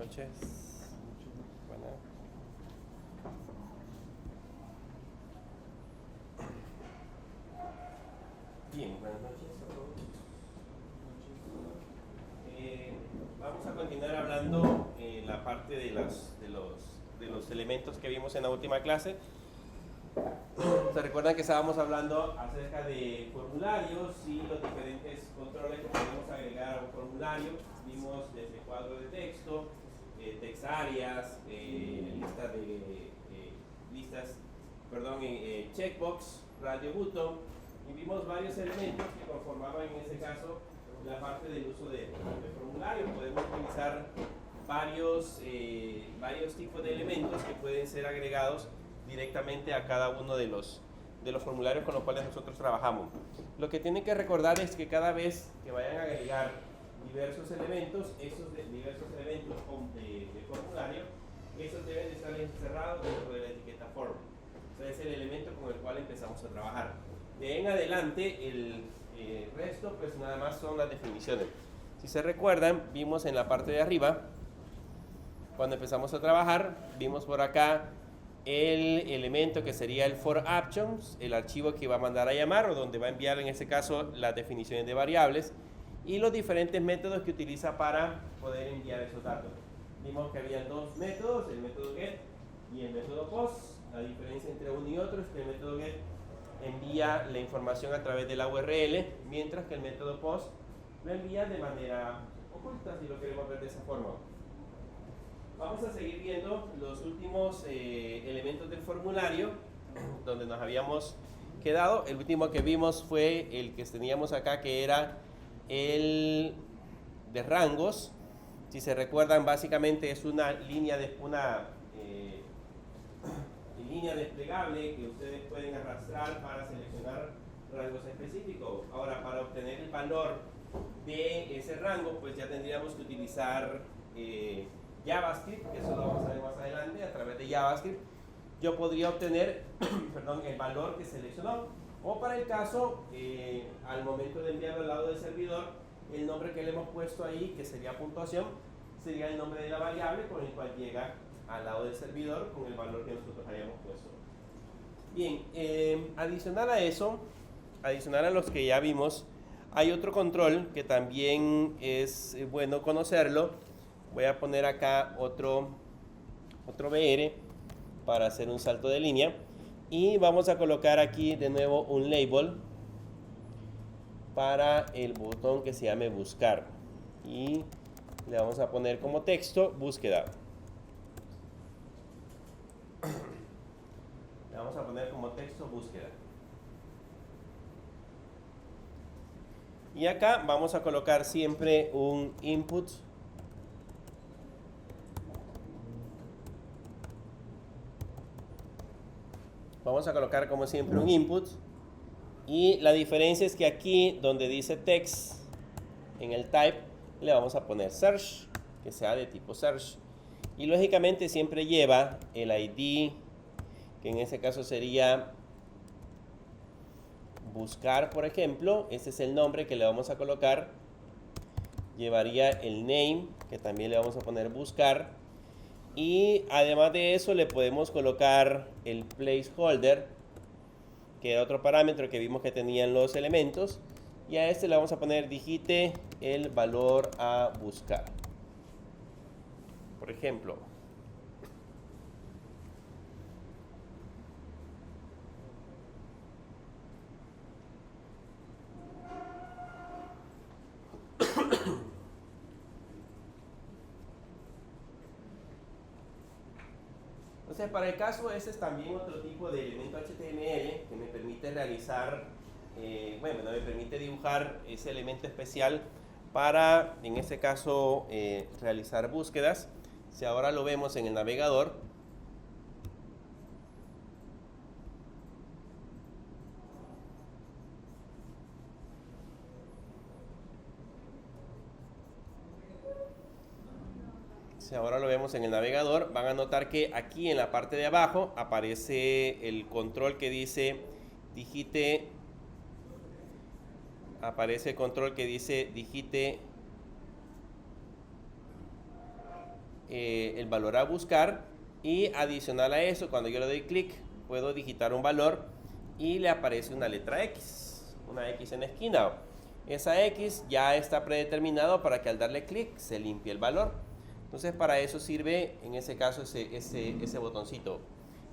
noches. Buenas. Bien, buenas noches a todos. Vamos a continuar hablando en la parte de los elementos que vimos en la última clase. ¿Se recuerdan que estábamos hablando acerca de formularios y los diferentes controles que podemos agregar a un formulario? Vimos desde cuadro de texto, text areas, checkbox, radio button, y vimos varios elementos que conformaban en ese caso la parte del uso de formulario. Podemos utilizar varios tipos de elementos que pueden ser agregados directamente a cada uno de los formularios con los cuales nosotros trabajamos. Lo que tienen que recordar es que cada vez que vayan a agregar diversos elementos, diversos elementos de formulario, esos deben de estar encerrados dentro de la etiqueta form. Ese es el elemento con el cual empezamos a trabajar. De ahí en adelante, el resto pues nada más son las definiciones. Si se recuerdan, vimos en la parte de arriba, cuando empezamos a trabajar, vimos por acá el elemento que sería el for actions, el archivo que va a mandar a llamar o donde va a enviar en este caso las definiciones de variables y los diferentes métodos que utiliza para poder enviar esos datos. Vimos que había dos métodos, el método get y el método post. La diferencia entre uno y otro es que el método get envía la información a través de la URL, mientras que el método post lo envía de manera oculta, si lo queremos ver de esa forma. Vamos a seguir viendo los últimos elementos del formulario donde nos habíamos quedado. El último que vimos fue el que teníamos acá, que era el de rangos. Si se recuerdan, básicamente es una línea desplegable que ustedes pueden arrastrar para seleccionar rangos específicos. Ahora, para obtener el valor de ese rango, pues ya tendríamos que utilizar JavaScript, que eso lo vamos a ver más adelante. A través de JavaScript yo podría obtener el valor que seleccionó, o para el caso, al momento de enviarlo al lado del servidor, el nombre que le hemos puesto ahí, que sería puntuación, sería el nombre de la variable con el cual llega al lado del servidor con el valor que nosotros hayamos puesto. Bien, adicional a eso, adicional a los que ya vimos, hay otro control que también es bueno conocerlo. Voy a poner acá otro BR para hacer un salto de línea y vamos a colocar aquí de nuevo un label para el botón que se llame buscar y le vamos a poner como texto búsqueda. Le vamos a poner como texto búsqueda. Y acá vamos a colocar siempre un input vamos a colocar como siempre un input, y la diferencia es que aquí donde dice text en el type le vamos a poner search, que sea de tipo search, y lógicamente siempre lleva el ID, que en este caso sería buscar, por ejemplo. Este es el nombre que le vamos a colocar. Llevaría el name, que también le vamos a poner buscar, y además de eso le podemos colocar el placeholder, que era otro parámetro que vimos que tenían los elementos, y a este le vamos a poner digite el valor a buscar, por ejemplo. Entonces, para el caso, ese es también otro tipo de elemento HTML que me permite realizar, me permite dibujar ese elemento especial para, en este caso, realizar búsquedas. Si ahora lo vemos en el navegador, van a notar que aquí en la parte de abajo aparece el control que dice digite el valor a buscar, y adicional a eso, cuando yo le doy clic, puedo digitar un valor y le aparece una letra X, una X en la esquina. Esa X ya está predeterminado para que al darle clic se limpie el valor. Entonces para eso sirve en ese caso ese botoncito,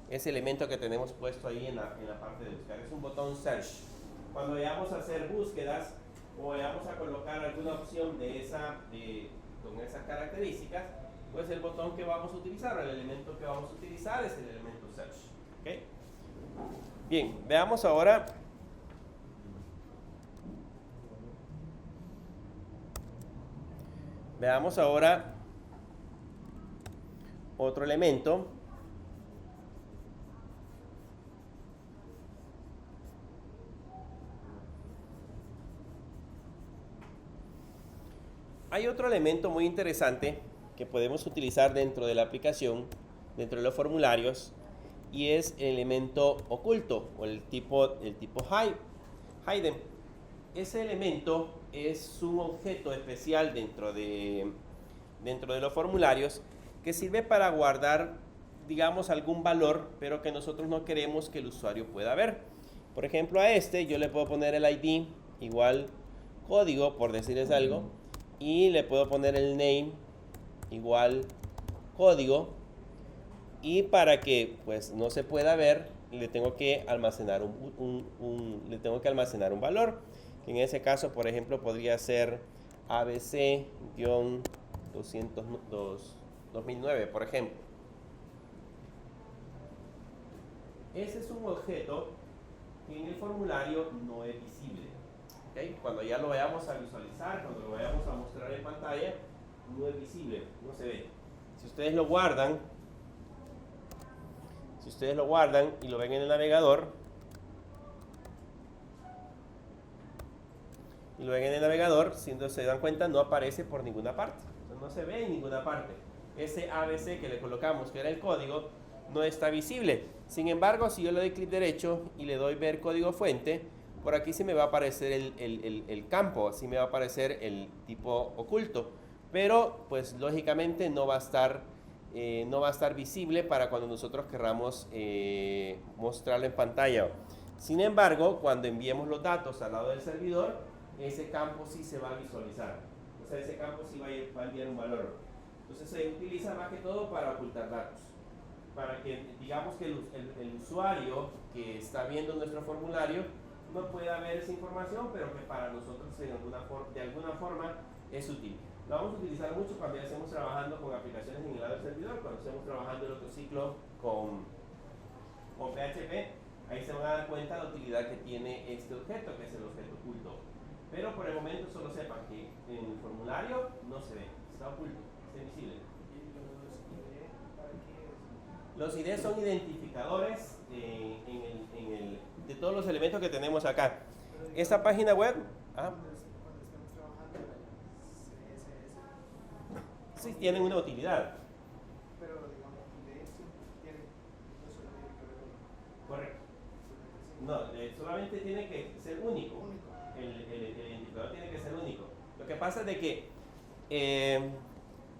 ese elemento que tenemos puesto ahí en la parte de buscar. Es un botón search. Cuando vayamos a hacer búsquedas o vayamos a colocar alguna opción con esas características, pues el botón que vamos a utilizar, el elemento que vamos a utilizar es el elemento search. ¿Okay? Bien, veamos ahora otro elemento. Hay otro elemento muy interesante que podemos utilizar dentro de la aplicación, dentro de los formularios, y es el elemento oculto o el tipo hidden. Ese elemento es un objeto especial dentro de los formularios que sirve para guardar, digamos, algún valor, pero que nosotros no queremos que el usuario pueda ver. Por ejemplo, a yo le puedo poner el ID igual código, por decirles algo, y le puedo poner el name igual código, y para que pues no se pueda ver le tengo que almacenar un valor, que en ese caso por ejemplo podría ser ABC-2009 por ejemplo. Ese es un objeto que en el formulario no es visible. ¿Okay? Cuando ya lo vayamos a visualizar, cuando lo vayamos a mostrar en pantalla, no es visible, no se ve. Si ustedes lo guardan y lo ven en el navegador, si no se dan cuenta, no aparece por ninguna parte. Entonces, no se ve en ninguna parte. Ese ABC que le colocamos, que era el código, no está visible. Sin embargo, si yo le doy clic derecho y le doy ver código fuente, por aquí sí me va a aparecer el campo, así me va a aparecer el tipo oculto. Pero, pues lógicamente no va a estar visible para cuando nosotros querramos mostrarlo en pantalla. Sin embargo, cuando enviemos los datos al lado del servidor, ese campo sí se va a visualizar. O sea, ese campo sí va a enviar un valor. Entonces se utiliza más que todo para ocultar datos. Para que digamos que el usuario que está viendo nuestro formulario no pueda ver esa información, pero que para nosotros de alguna forma es útil. Lo vamos a utilizar mucho cuando ya estemos trabajando con aplicaciones en el lado del servidor, cuando estemos trabajando el otro ciclo con PHP, ahí se van a dar cuenta de la utilidad que tiene este objeto, que es el objeto oculto. Pero por el momento solo sepan que en el formulario no se ve, está oculto, está invisible. Los ID son identificadores de todos los elementos que tenemos acá. Esta página web... sí tienen una utilidad. Pero digamos, tiene correcto. No, solamente tiene que ser único. El identificador tiene que ser único. Lo que pasa es de que,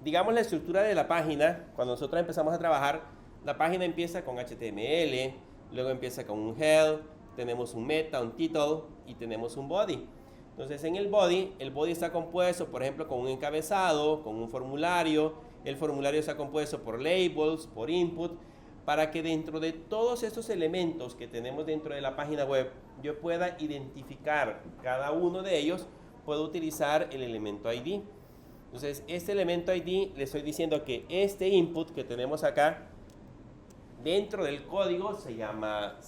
digamos, la estructura de la página, cuando nosotros empezamos a trabajar, la página empieza con HTML, luego empieza con un head, tenemos un meta, un title y tenemos un body. Entonces en el body está compuesto, por ejemplo, con un encabezado, con un formulario. El formulario está compuesto por labels, por input, para que dentro de todos estos elementos que tenemos dentro de la página web, yo pueda identificar cada uno de ellos, puedo utilizar el elemento ID. Entonces este elemento ID le estoy diciendo que este input que tenemos acá, dentro del código se llama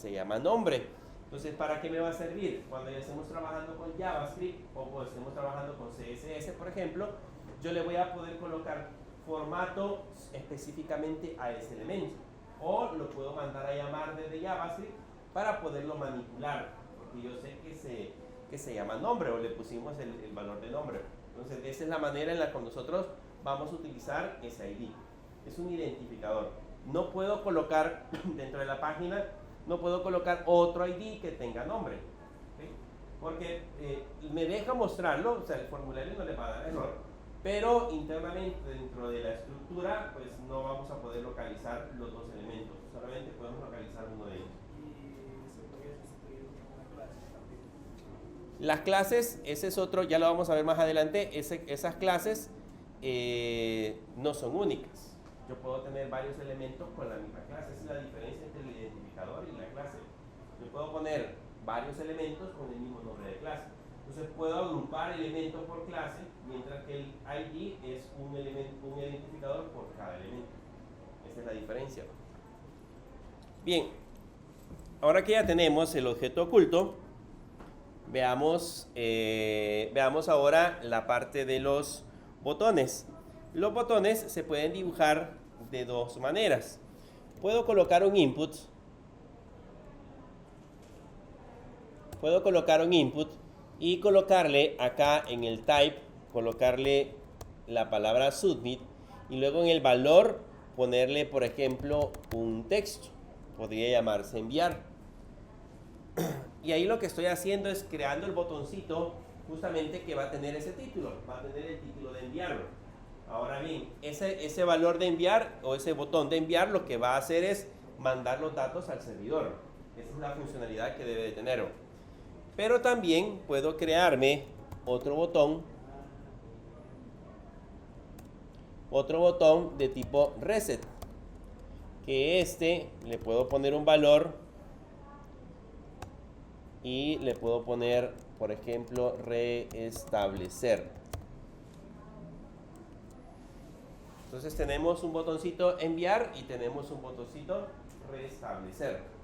nombre. Entonces, ¿para qué me va a servir? Cuando ya estemos trabajando con JavaScript o cuando estemos trabajando con CSS, por ejemplo, yo le voy a poder colocar formato específicamente a ese elemento. O lo puedo mandar a llamar desde JavaScript para poderlo manipular, porque yo sé que se llama nombre o le pusimos el valor de nombre. Entonces, esa es la manera en la que nosotros vamos a utilizar ese ID. Es un identificador. No puedo colocar dentro de la página, no puedo colocar otro ID que tenga nombre, ¿sí? Porque me deja mostrarlo, o sea, el formulario no le va a dar error, pero internamente dentro de la estructura pues no vamos a poder localizar los dos elementos, solamente podemos localizar uno de ellos. Y se podría sustituir una clase también. Las clases, ese es otro, ya lo vamos a ver más adelante, esas clases no son únicas. Yo puedo tener varios elementos con la misma clase, esa es la diferencia entre el identificador y la clase. Yo puedo poner varios elementos con el mismo nombre de clase. Entonces puedo agrupar elementos por clase, mientras que el ID es un identificador por cada elemento. Esa es la diferencia. Bien, ahora que ya tenemos el objeto oculto, veamos ahora la parte de los botones. Los botones se pueden dibujar de dos maneras. Puedo colocar un input. Y colocarle acá en el type, colocarle la palabra submit y luego en el valor ponerle, por ejemplo, un texto. Podría llamarse enviar. Y ahí lo que estoy haciendo es creando el botoncito justamente que va a tener ese título, va a tener el título de enviarlo. Ahora bien, ese valor de enviar o ese botón de enviar lo que va a hacer es mandar los datos al servidor. Esa es la funcionalidad que debe de tener. Pero también puedo crearme otro botón de tipo reset, que le puedo poner un valor y le puedo poner, por ejemplo, restablecer. Entonces tenemos un botoncito enviar y tenemos un botoncito restablecer.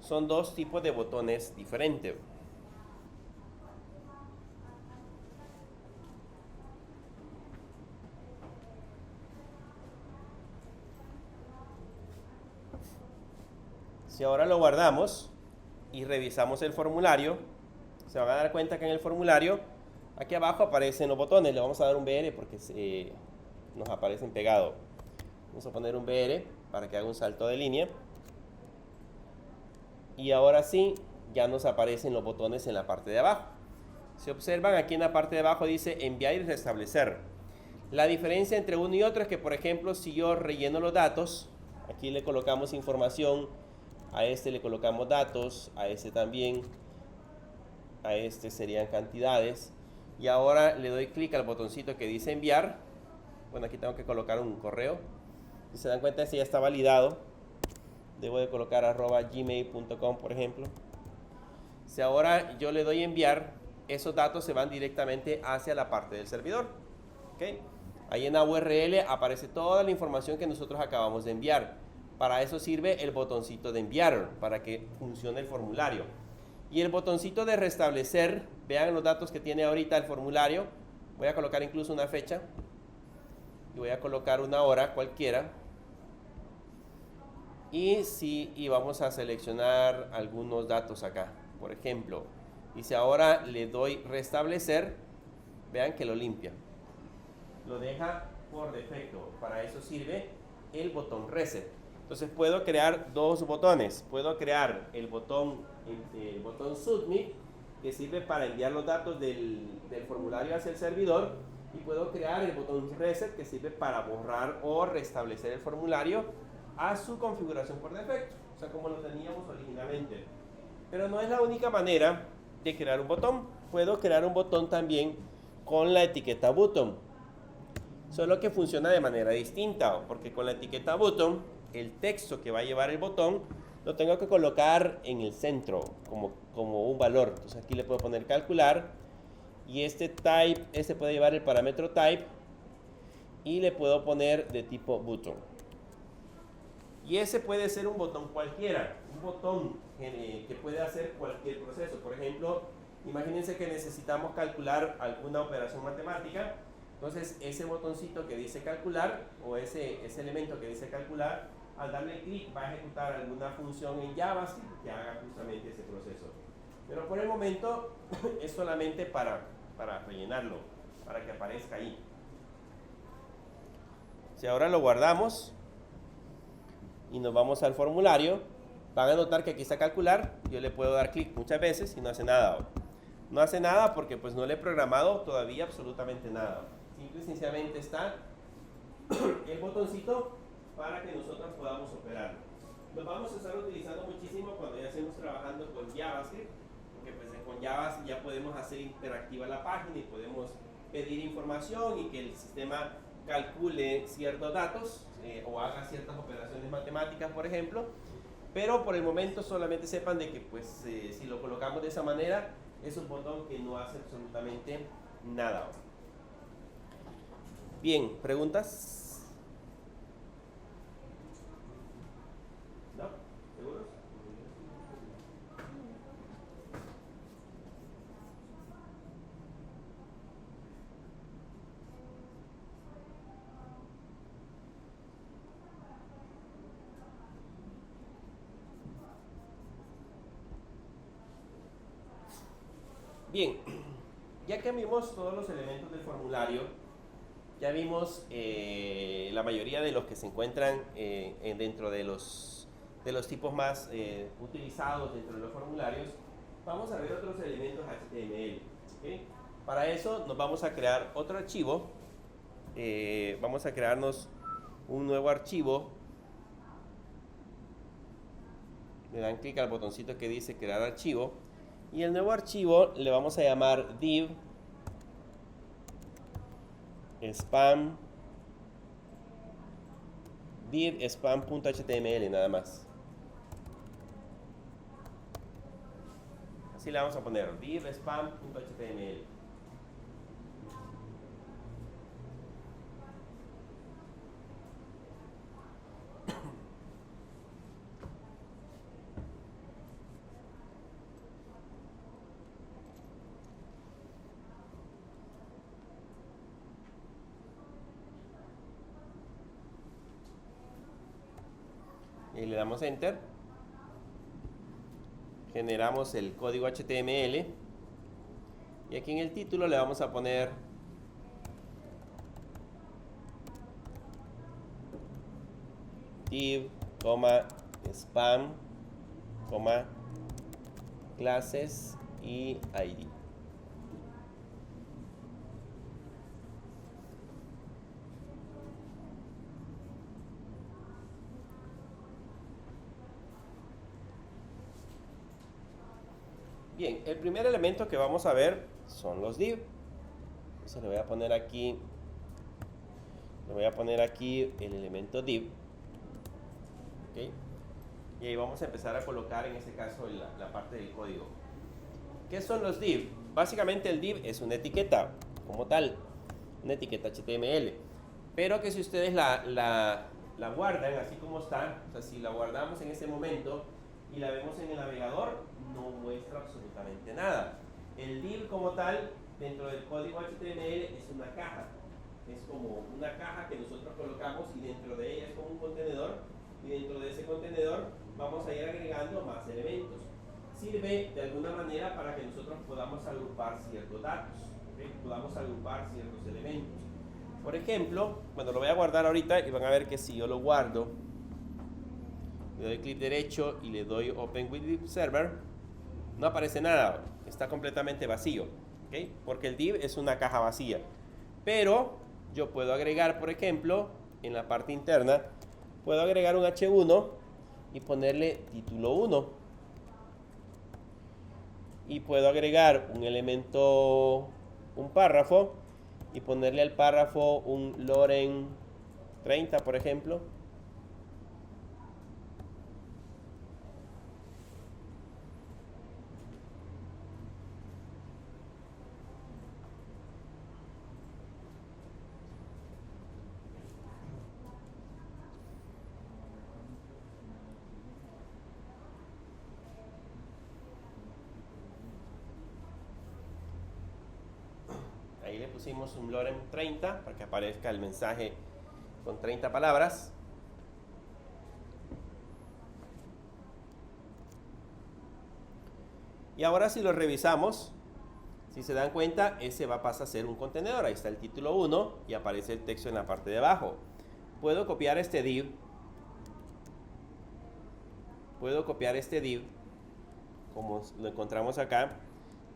Son dos tipos de botones diferentes. Si ahora lo guardamos y revisamos el formulario, se van a dar cuenta que en el formulario, aquí abajo aparecen los botones. Le vamos a dar un BR porque nos aparecen pegados. Vamos a poner un BR para que haga un salto de línea. Y ahora sí, ya nos aparecen los botones en la parte de abajo. Si observan, aquí en la parte de abajo dice enviar y restablecer. La diferencia entre uno y otro es que, por ejemplo, si yo relleno los datos, aquí le colocamos información, a este le colocamos datos, a este también, a este serían cantidades. Y ahora le doy clic al botoncito que dice enviar. Bueno, aquí tengo que colocar un correo. Si se dan cuenta, este ya está validado. Debo de colocar @gmail.com, por ejemplo. Si ahora yo le doy enviar, esos datos se van directamente hacia la parte del servidor. ¿Okay? Ahí en la URL aparece toda la información que nosotros acabamos de enviar. Para eso sirve el botoncito de enviar, para que funcione el formulario. Y el botoncito de restablecer, vean los datos que tiene ahorita el formulario. Voy a colocar incluso una fecha. Y voy a colocar una hora cualquiera. Y vamos a seleccionar algunos datos acá. Por ejemplo, dice ahora le doy restablecer. Vean que lo limpia. Lo deja por defecto. Para eso sirve el botón reset. Entonces puedo crear dos botones. Puedo crear el botón submit, que sirve para enviar los datos del formulario hacia el servidor. Y puedo crear el botón reset, que sirve para borrar o restablecer el formulario a su configuración por defecto, o sea, como lo teníamos originalmente. Pero no es la única manera de crear un botón. Puedo crear un botón también con la etiqueta button, solo que funciona de manera distinta, porque con la etiqueta button, el texto que va a llevar el botón lo tengo que colocar en el centro como un valor. Entonces aquí le puedo poner calcular, y este puede llevar el parámetro type, y le puedo poner de tipo button. Y ese puede ser un botón cualquiera, un botón que puede hacer cualquier proceso. Por ejemplo, imagínense que necesitamos calcular alguna operación matemática. Entonces ese botoncito que dice calcular, o ese elemento que dice calcular, al darle clic va a ejecutar alguna función en JavaScript que haga justamente ese proceso. Pero por el momento es solamente para rellenarlo, para que aparezca ahí. Si ahora lo guardamos y nos vamos al formulario, van a notar que aquí está calcular. Yo le puedo dar clic muchas veces y no hace nada. No hace nada porque pues no le he programado todavía absolutamente nada. Simple y sencillamente está el botoncito para que nosotros podamos operar. Lo vamos a estar utilizando muchísimo cuando ya estemos trabajando con JavaScript, porque pues con Java ya podemos hacer interactiva la página y podemos pedir información y que el sistema calcule ciertos datos o haga ciertas operaciones matemáticas, por ejemplo. Pero por el momento solamente sepan de que pues si lo colocamos de esa manera es un botón que no hace absolutamente nada. Bien, ¿preguntas? ¿No? ¿Seguros? Bien, ya que vimos todos los elementos del formulario, ya vimos la mayoría de los que se encuentran dentro de los tipos más utilizados dentro de los formularios. Vamos a ver otros elementos HTML. ¿Okay? Para eso nos vamos a crear otro archivo. Vamos a crearnos un nuevo archivo. Le dan clic al botoncito que dice crear archivo. Y el nuevo archivo le vamos a llamar div spam.html nada más. Así le vamos a poner div spam.html. Y le damos enter, generamos el código HTML y aquí en el título le vamos a poner div, spam, clases y ID. Bien, el primer elemento que vamos a ver son los div. Entonces le voy a poner aquí el elemento div. ¿Okay? Y ahí vamos a empezar a colocar en este caso la parte del código. ¿Qué son los div? Básicamente el div es una etiqueta como tal, una etiqueta HTML. Pero que si ustedes la guardan así como está, o sea, si la guardamos en ese momento y la vemos en el navegador, no muestra absolutamente nada. El div como tal, dentro del código HTML, es una caja. Es como una caja que nosotros colocamos y dentro de ella es como un contenedor. Y dentro de ese contenedor vamos a ir agregando más elementos. Sirve de alguna manera para que nosotros podamos agrupar ciertos datos, ¿okay? Podamos agrupar ciertos elementos. Por ejemplo, bueno, lo voy a guardar ahorita y van a ver que si yo lo guardo, le doy clic derecho y le doy Open with Div Server, no aparece nada, está completamente vacío, ¿okay? Porque el div es una caja vacía. Pero yo puedo agregar, por ejemplo, en la parte interna, puedo agregar un H1 y ponerle título 1. Y puedo agregar un elemento, un párrafo, y ponerle al párrafo un loren 30, por ejemplo. Ahí le pusimos un lorem 30 para que aparezca el mensaje con 30 palabras. Y ahora si lo revisamos, si se dan cuenta, ese va a pasar a ser un contenedor. Ahí está el título 1 y aparece el texto en la parte de abajo. Puedo copiar este div. Como lo encontramos acá.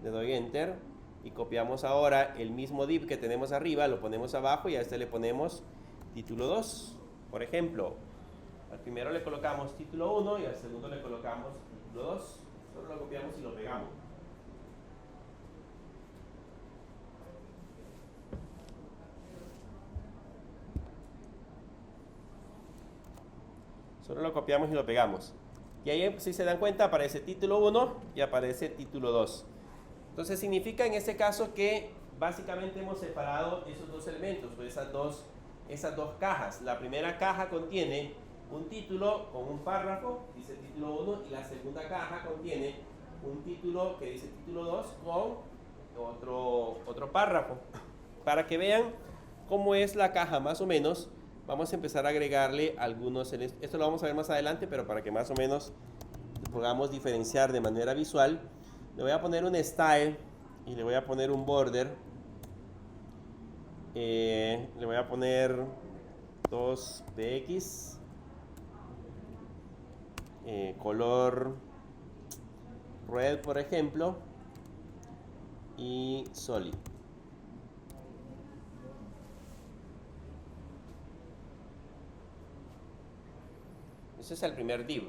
Le doy Enter y copiamos ahora el mismo div que tenemos arriba, lo ponemos abajo y a este le ponemos título 2. Por ejemplo, al primero le colocamos título 1 y al segundo le colocamos título 2. Solo lo copiamos y lo pegamos. Solo lo copiamos y lo pegamos. Y ahí, si se dan cuenta, aparece título 1 y aparece título 2. Entonces significa en este caso que básicamente hemos separado esos dos elementos, o esas dos cajas. La primera caja contiene un título con un párrafo, dice título 1, y la segunda caja contiene un título que dice título 2 con otro párrafo. Para que vean cómo es la caja más o menos, vamos a empezar a agregarle algunos, esto lo vamos a ver más adelante, pero para que más o menos podamos diferenciar de manera visual, le voy a poner un style y le voy a poner un border, le voy a poner 2px, color red por ejemplo, y solid. Ese es el primer div.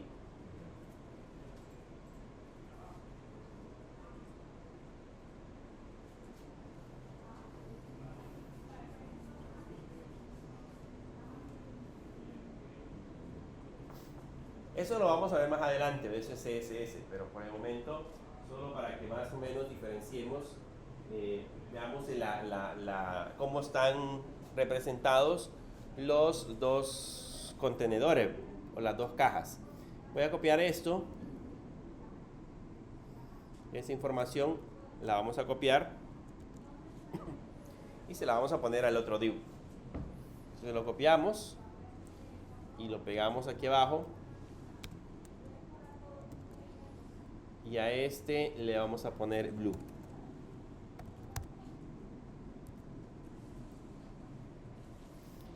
Eso lo vamos a ver más adelante, eso es CSS, pero por el momento, solo para que más o menos diferenciemos, veamos cómo están representados los dos contenedores o las dos cajas. Voy a copiar esto, esta información la vamos a copiar y se la vamos a poner al otro div. Entonces lo copiamos y lo pegamos aquí abajo. Y a este le vamos a poner blue.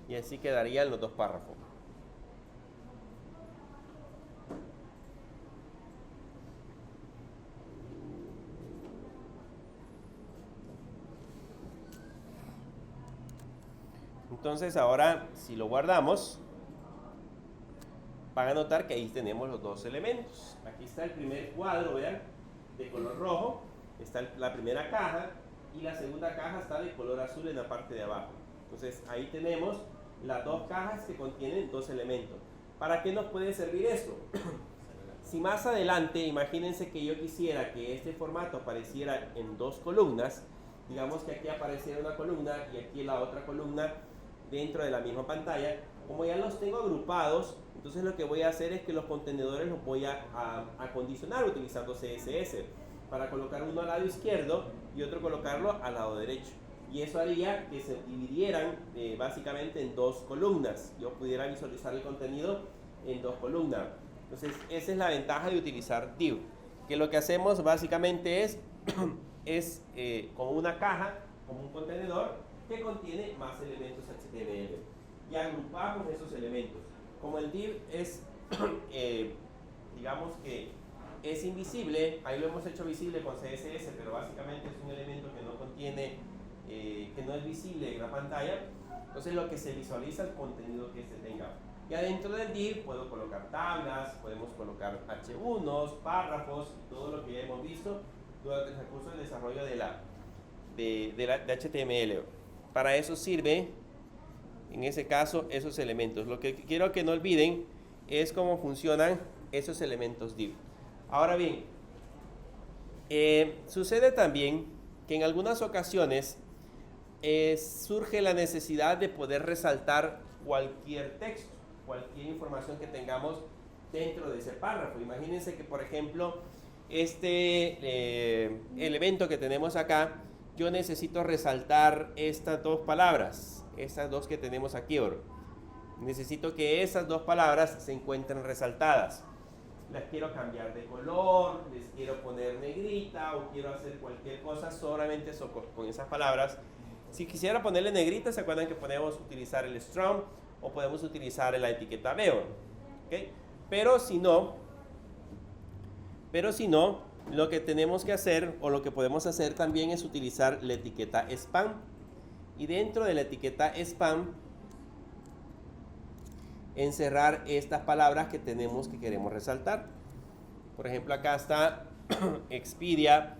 Y así quedarían los dos párrafos. Entonces ahora, si lo guardamos, van a notar que ahí tenemos los dos elementos. Aquí está el primer cuadro, vean, de color rojo, está la primera caja y la segunda caja está de color azul en la parte de abajo. Entonces ahí tenemos las dos cajas que contienen dos elementos. ¿Para qué nos puede servir esto? Si más adelante, imagínense que yo quisiera que este formato apareciera en dos columnas, digamos que aquí apareciera una columna y aquí la otra columna dentro de la misma pantalla, como ya los tengo agrupados, entonces lo que voy a hacer es que los contenedores los voy a acondicionar utilizando CSS para colocar uno al lado izquierdo y otro colocarlo al lado derecho. Y eso haría que se dividieran básicamente en dos columnas. Yo pudiera visualizar el contenido en dos columnas. Entonces esa es la ventaja de utilizar div. Que lo que hacemos básicamente es como una caja, como un contenedor que contiene más elementos HTML. Y agrupamos esos elementos. Como el div es, digamos que es invisible, ahí lo hemos hecho visible con CSS, pero básicamente es un elemento que no contiene, que no es visible en la pantalla, entonces lo que se visualiza es el contenido que se tenga. Y adentro del div puedo colocar tablas, podemos colocar H1, párrafos, todo lo que ya hemos visto durante el recurso del desarrollo de HTML. Para eso sirve, en ese caso, esos elementos. Lo que quiero que no olviden es cómo funcionan esos elementos div. Ahora bien, sucede también que en algunas ocasiones surge la necesidad de poder resaltar cualquier texto, cualquier información que tengamos dentro de ese párrafo. Imagínense que, por ejemplo, elemento que tenemos acá, yo necesito resaltar estas dos palabras, estas dos que tenemos aquí ahora. Necesito que esas dos palabras se encuentren resaltadas. Las quiero cambiar de color, les quiero poner negrita o quiero hacer cualquier cosa solamente con esas palabras. Si quisiera ponerle negrita, se acuerdan que podemos utilizar el strong o podemos utilizar la etiqueta beon, ¿okay? Pero si no, lo que tenemos que hacer, o lo que podemos hacer también, es utilizar la etiqueta spam. Y dentro de la etiqueta spam, encerrar estas palabras que queremos resaltar. Por ejemplo, acá está Expedia,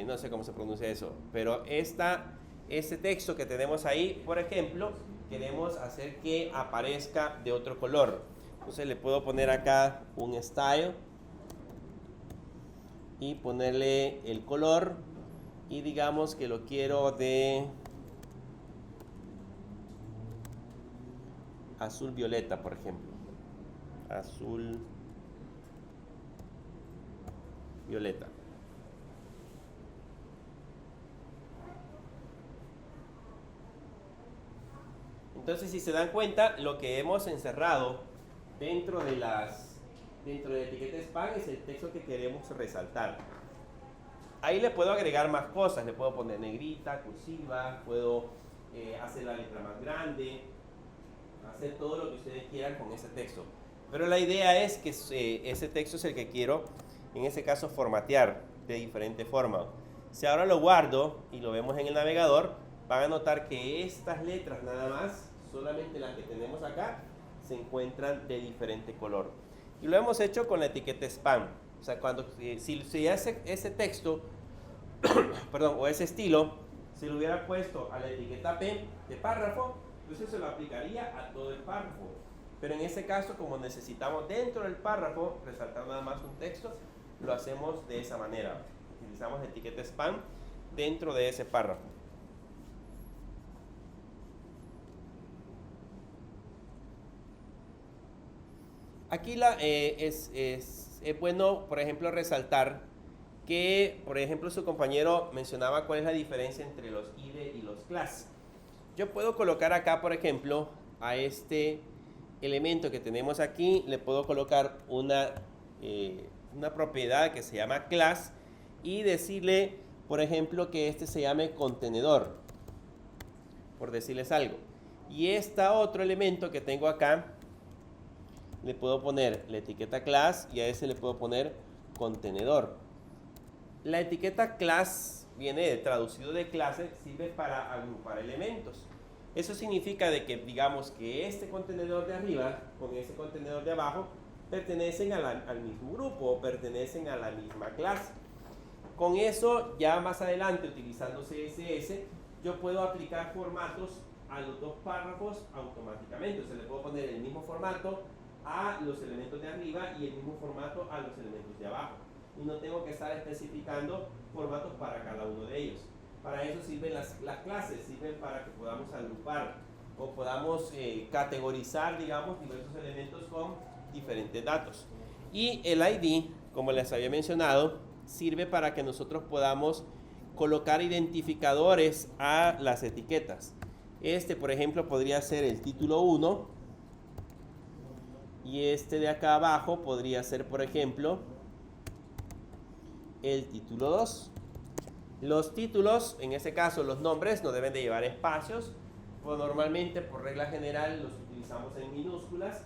no sé cómo se pronuncia eso, pero este texto que tenemos ahí, por ejemplo, queremos hacer que aparezca de otro color. Entonces le puedo poner acá un style y ponerle el color, y digamos que lo quiero de azul violeta, por ejemplo. Azul violeta. Entonces, si se dan cuenta, lo que hemos encerrado dentro de la etiqueta spam es el texto que queremos resaltar. Ahí le puedo agregar más cosas, le puedo poner negrita, cursiva, puedo hacer la letra más grande, hacer todo lo que ustedes quieran con ese texto. Pero la idea es que ese texto es el que quiero, en ese caso, formatear de diferente forma. Si ahora lo guardo y lo vemos en el navegador, van a notar que estas letras nada más, solamente las que tenemos acá, se encuentran de diferente color. Y lo hemos hecho con la etiqueta spam. O sea, si ese texto, perdón, o ese estilo, se lo hubiera puesto a la etiqueta P de párrafo, entonces se lo aplicaría a todo el párrafo. Pero en este caso, como necesitamos dentro del párrafo resaltar nada más un texto, lo hacemos de esa manera. Utilizamos la etiqueta spam dentro de ese párrafo. Aquí es bueno, por ejemplo, resaltar que, por ejemplo, su compañero mencionaba cuál es la diferencia entre los IDE y los class. Yo puedo colocar acá, por ejemplo, a este elemento que tenemos aquí, le puedo colocar una propiedad que se llama class y decirle, por ejemplo, que este se llame contenedor, por decirles algo. Y este otro elemento que tengo acá, le puedo poner la etiqueta class y a ese le puedo poner contenedor. La etiqueta class viene traducido de clase, sirve para agrupar elementos. Eso significa de que, digamos, que este contenedor de arriba con ese contenedor de abajo pertenecen al mismo grupo o pertenecen a la misma clase. Con eso, ya más adelante, utilizando CSS, yo puedo aplicar formatos a los dos párrafos automáticamente. O sea, le puedo poner el mismo formato a los elementos de arriba y el mismo formato a los elementos de abajo. Y no tengo que estar especificando formatos para cada uno de ellos. Para eso sirven las clases, sirven para que podamos agrupar o podamos categorizar, digamos, diversos elementos con diferentes datos. Y el ID, como les había mencionado, sirve para que nosotros podamos colocar identificadores a las etiquetas. Este, por ejemplo, podría ser el título 1 y este de acá abajo podría ser, por ejemplo, el título 2. Los títulos, en este caso los nombres, no deben de llevar espacios, pues normalmente por regla general los utilizamos en minúsculas.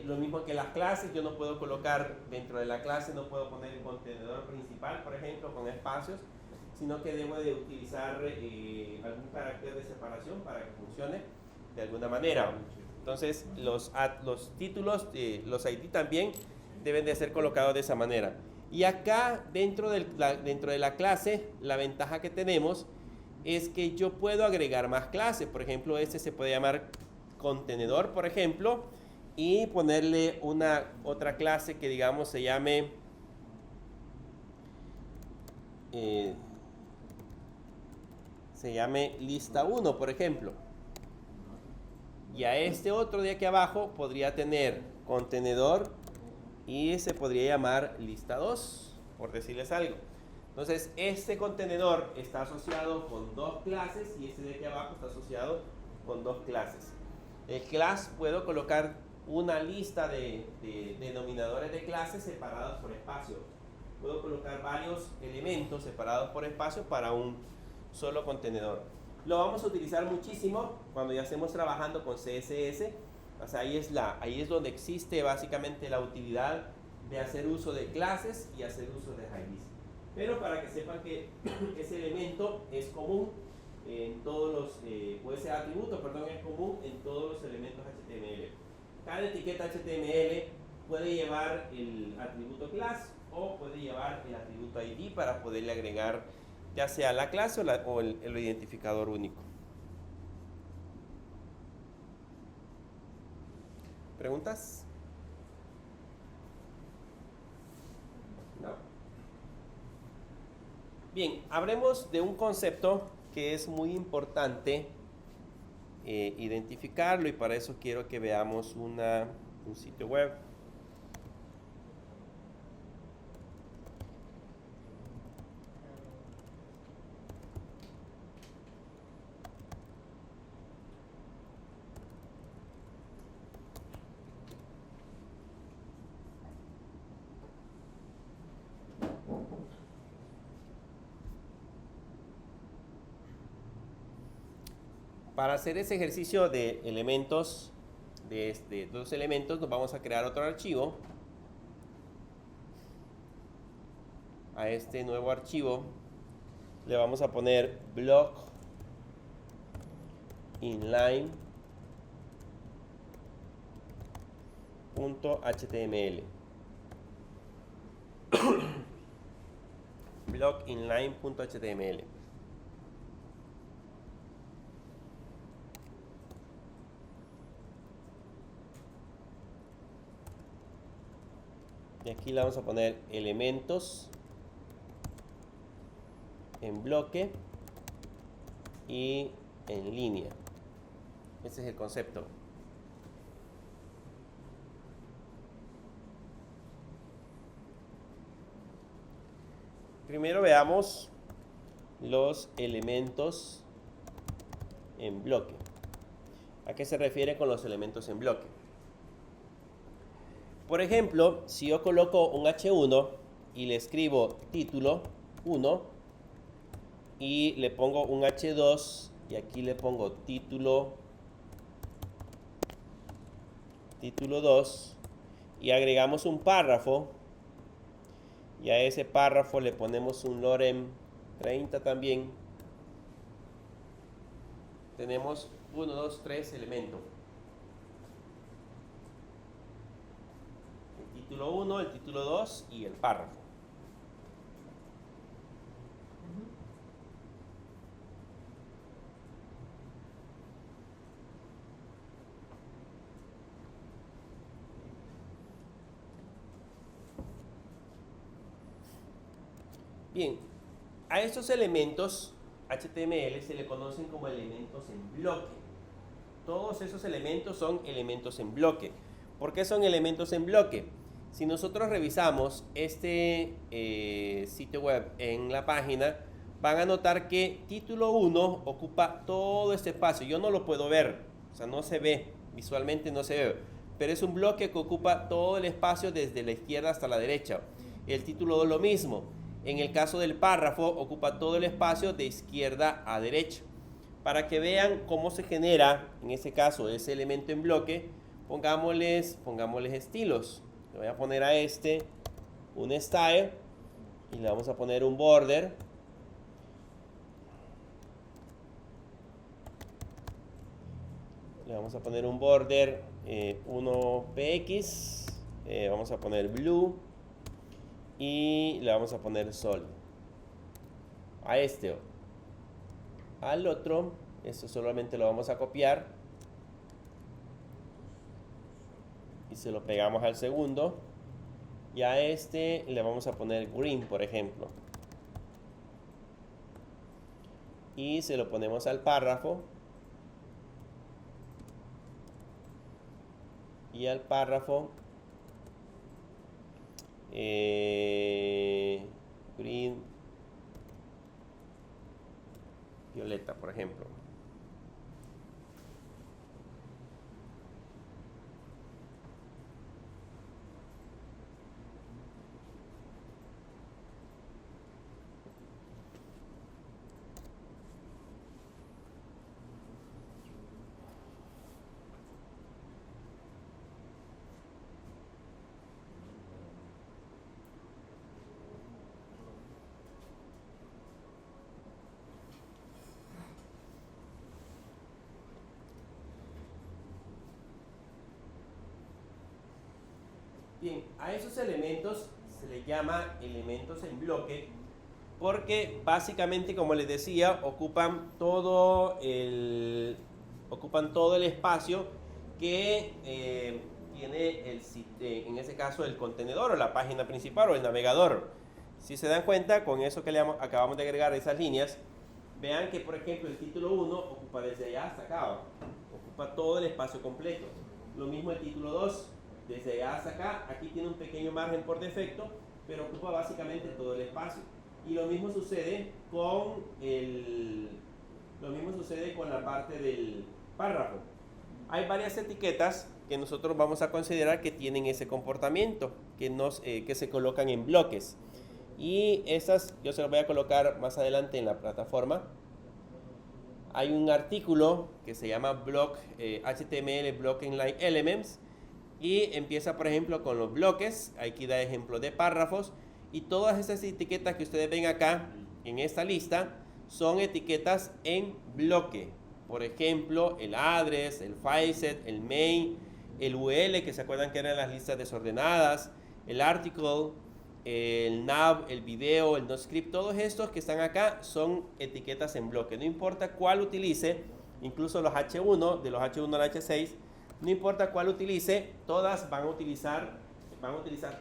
Lo mismo que las clases, yo no puedo colocar dentro de la clase, no puedo poner el contenedor principal, por ejemplo, con espacios, sino que debo de utilizar algún carácter de separación para que funcione de alguna manera. Entonces los títulos, los ID también deben de ser colocados de esa manera. Y acá dentro de la clase, la ventaja que tenemos es que yo puedo agregar más clases. Por ejemplo, este se puede llamar contenedor, por ejemplo, y ponerle otra clase que, digamos, se llame lista 1, por ejemplo. Y a este otro de aquí abajo podría tener contenedor y se podría llamar lista 2, por decirles algo. Entonces, este contenedor está asociado con dos clases y este de aquí abajo está asociado con dos clases. El class puedo colocar una lista de denominadores de clases separados por espacio. Puedo colocar varios elementos separados por espacio para un solo contenedor. Lo vamos a utilizar muchísimo cuando ya estemos trabajando con CSS. O sea, ahí es donde existe básicamente la utilidad de hacer uso de clases y hacer uso de IDs. Pero para que sepan que ese elemento es común en todos los, o ese atributo, perdón, es común en todos los elementos HTML. Cada etiqueta HTML puede llevar el atributo class o puede llevar el atributo ID para poderle agregar ya sea la clase o el identificador único. ¿Preguntas? No. Bien, hablemos de un concepto que es muy importante identificarlo, y para eso quiero que veamos un sitio web. Para hacer ese ejercicio de elementos, de dos elementos, nos vamos a crear otro archivo. A este nuevo archivo le vamos a poner block inline.html. block inline.html. Y aquí le vamos a poner elementos en bloque y en línea. Ese es el concepto. Primero veamos los elementos en bloque. ¿A qué se refiere con los elementos en bloque? Por ejemplo, si yo coloco un H1 y le escribo título 1 y le pongo un H2 y aquí le pongo título 2 y agregamos un párrafo, y a ese párrafo le ponemos un lorem 30 también, tenemos 1, 2, 3 elementos. El título 1, el título 2 y el párrafo. Bien, a estos elementos HTML se le conocen como elementos en bloque. Todos esos elementos son elementos en bloque. ¿Por qué son elementos en bloque? Si nosotros revisamos este sitio web en la página, van a notar que título 1 ocupa todo este espacio. Yo no lo puedo ver, o sea, no se ve, visualmente no se ve, pero es un bloque que ocupa todo el espacio desde la izquierda hasta la derecha. El título 2 lo mismo. En el caso del párrafo, ocupa todo el espacio de izquierda a derecha. Para que vean cómo se genera, en este caso, ese elemento en bloque, pongámosles estilos. Le voy a poner a este un style y le vamos a poner un border. Le vamos a poner un border 1px, vamos a poner blue y le vamos a poner sol. A este, al otro, esto solamente lo vamos a copiar y se lo pegamos al segundo, y a este le vamos a poner green, por ejemplo, y se lo ponemos al párrafo, y al párrafo green violeta, por ejemplo. Bien, a esos elementos se les llama elementos en bloque porque básicamente, como les decía, ocupan todo el espacio que tiene en ese caso el contenedor o la página principal o el navegador. Si se dan cuenta, con eso que acabamos de agregar esas líneas, vean que por ejemplo el título 1 ocupa desde allá hasta acá, ocupa todo el espacio completo. Lo mismo el título 2, desde allá hasta acá, aquí tiene un pequeño margen por defecto, pero ocupa básicamente todo el espacio. Y lo mismo sucede con la parte del párrafo. Hay varias etiquetas que nosotros vamos a considerar que tienen ese comportamiento, que se colocan en bloques. Y estas yo se las voy a colocar más adelante en la plataforma. Hay un artículo que se llama block, HTML Block Inline Elements, y empieza por ejemplo con los bloques. Aquí da ejemplo de párrafos, y todas esas etiquetas que ustedes ven acá en esta lista son etiquetas en bloque. Por ejemplo, el address, el fileset, el main, el UL, que se acuerdan que eran las listas desordenadas, el article, el nav, el video, el noscript, todos estos que están acá son etiquetas en bloque. No importa cuál utilice, incluso los H1, de los H1 al H6, no importa cuál utilice, todas van a utilizar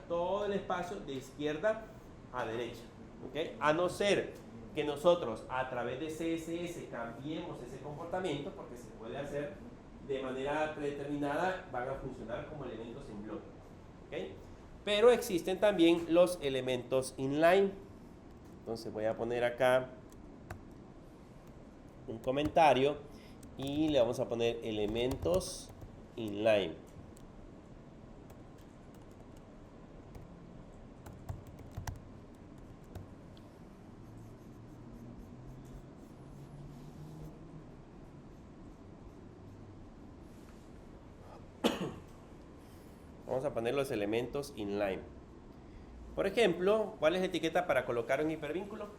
todo el espacio de izquierda a derecha. ¿Okay? A no ser que nosotros a través de CSS cambiemos ese comportamiento, porque se puede hacer de manera predeterminada, van a funcionar como elementos en bloque. ¿Okay? Pero existen también los elementos inline. Entonces voy a poner acá un comentario y le vamos a poner elementos inline. Vamos a poner los elementos inline. Por ejemplo, ¿cuál es la etiqueta para colocar un hipervínculo?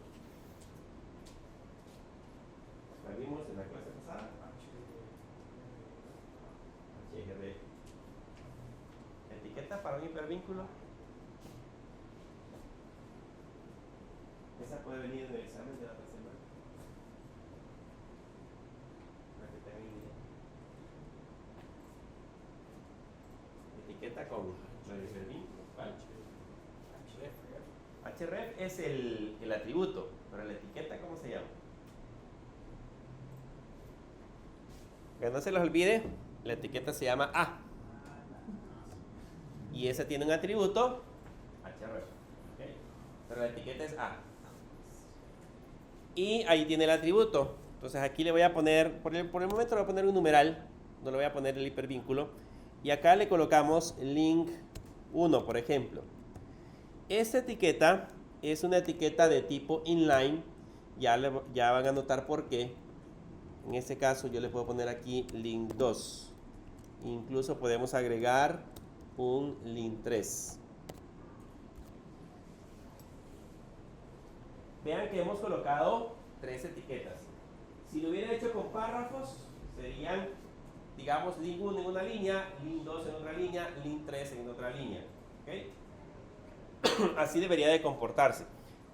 La vimos en la clase pasada. HRF. ¿Etiqueta para un hipervínculo? Esa puede venir en el examen de la tercera. Para que tengan idea. Etiqueta con el hipervínculo. ¿Cuál? Href es el atributo, pero la etiqueta, ¿cómo se llama? Que no se les olvide, la etiqueta se llama A. Y esa tiene un atributo, href. ¿Okay? Pero la etiqueta es A. Y ahí tiene el atributo. Entonces aquí le voy a poner, por el momento le voy a poner un numeral, no le voy a poner el hipervínculo. Y acá le colocamos link 1, por ejemplo. Esta etiqueta es una etiqueta de tipo inline. Ya van a notar por qué. En este caso yo le puedo poner aquí link 2. Incluso podemos agregar un link 3. Vean que hemos colocado 3 etiquetas. Si lo hubiera hecho con párrafos, serían, digamos, link 1 en una línea, link 2 en otra línea, link 3 en otra línea. ¿Okay? Así debería de comportarse.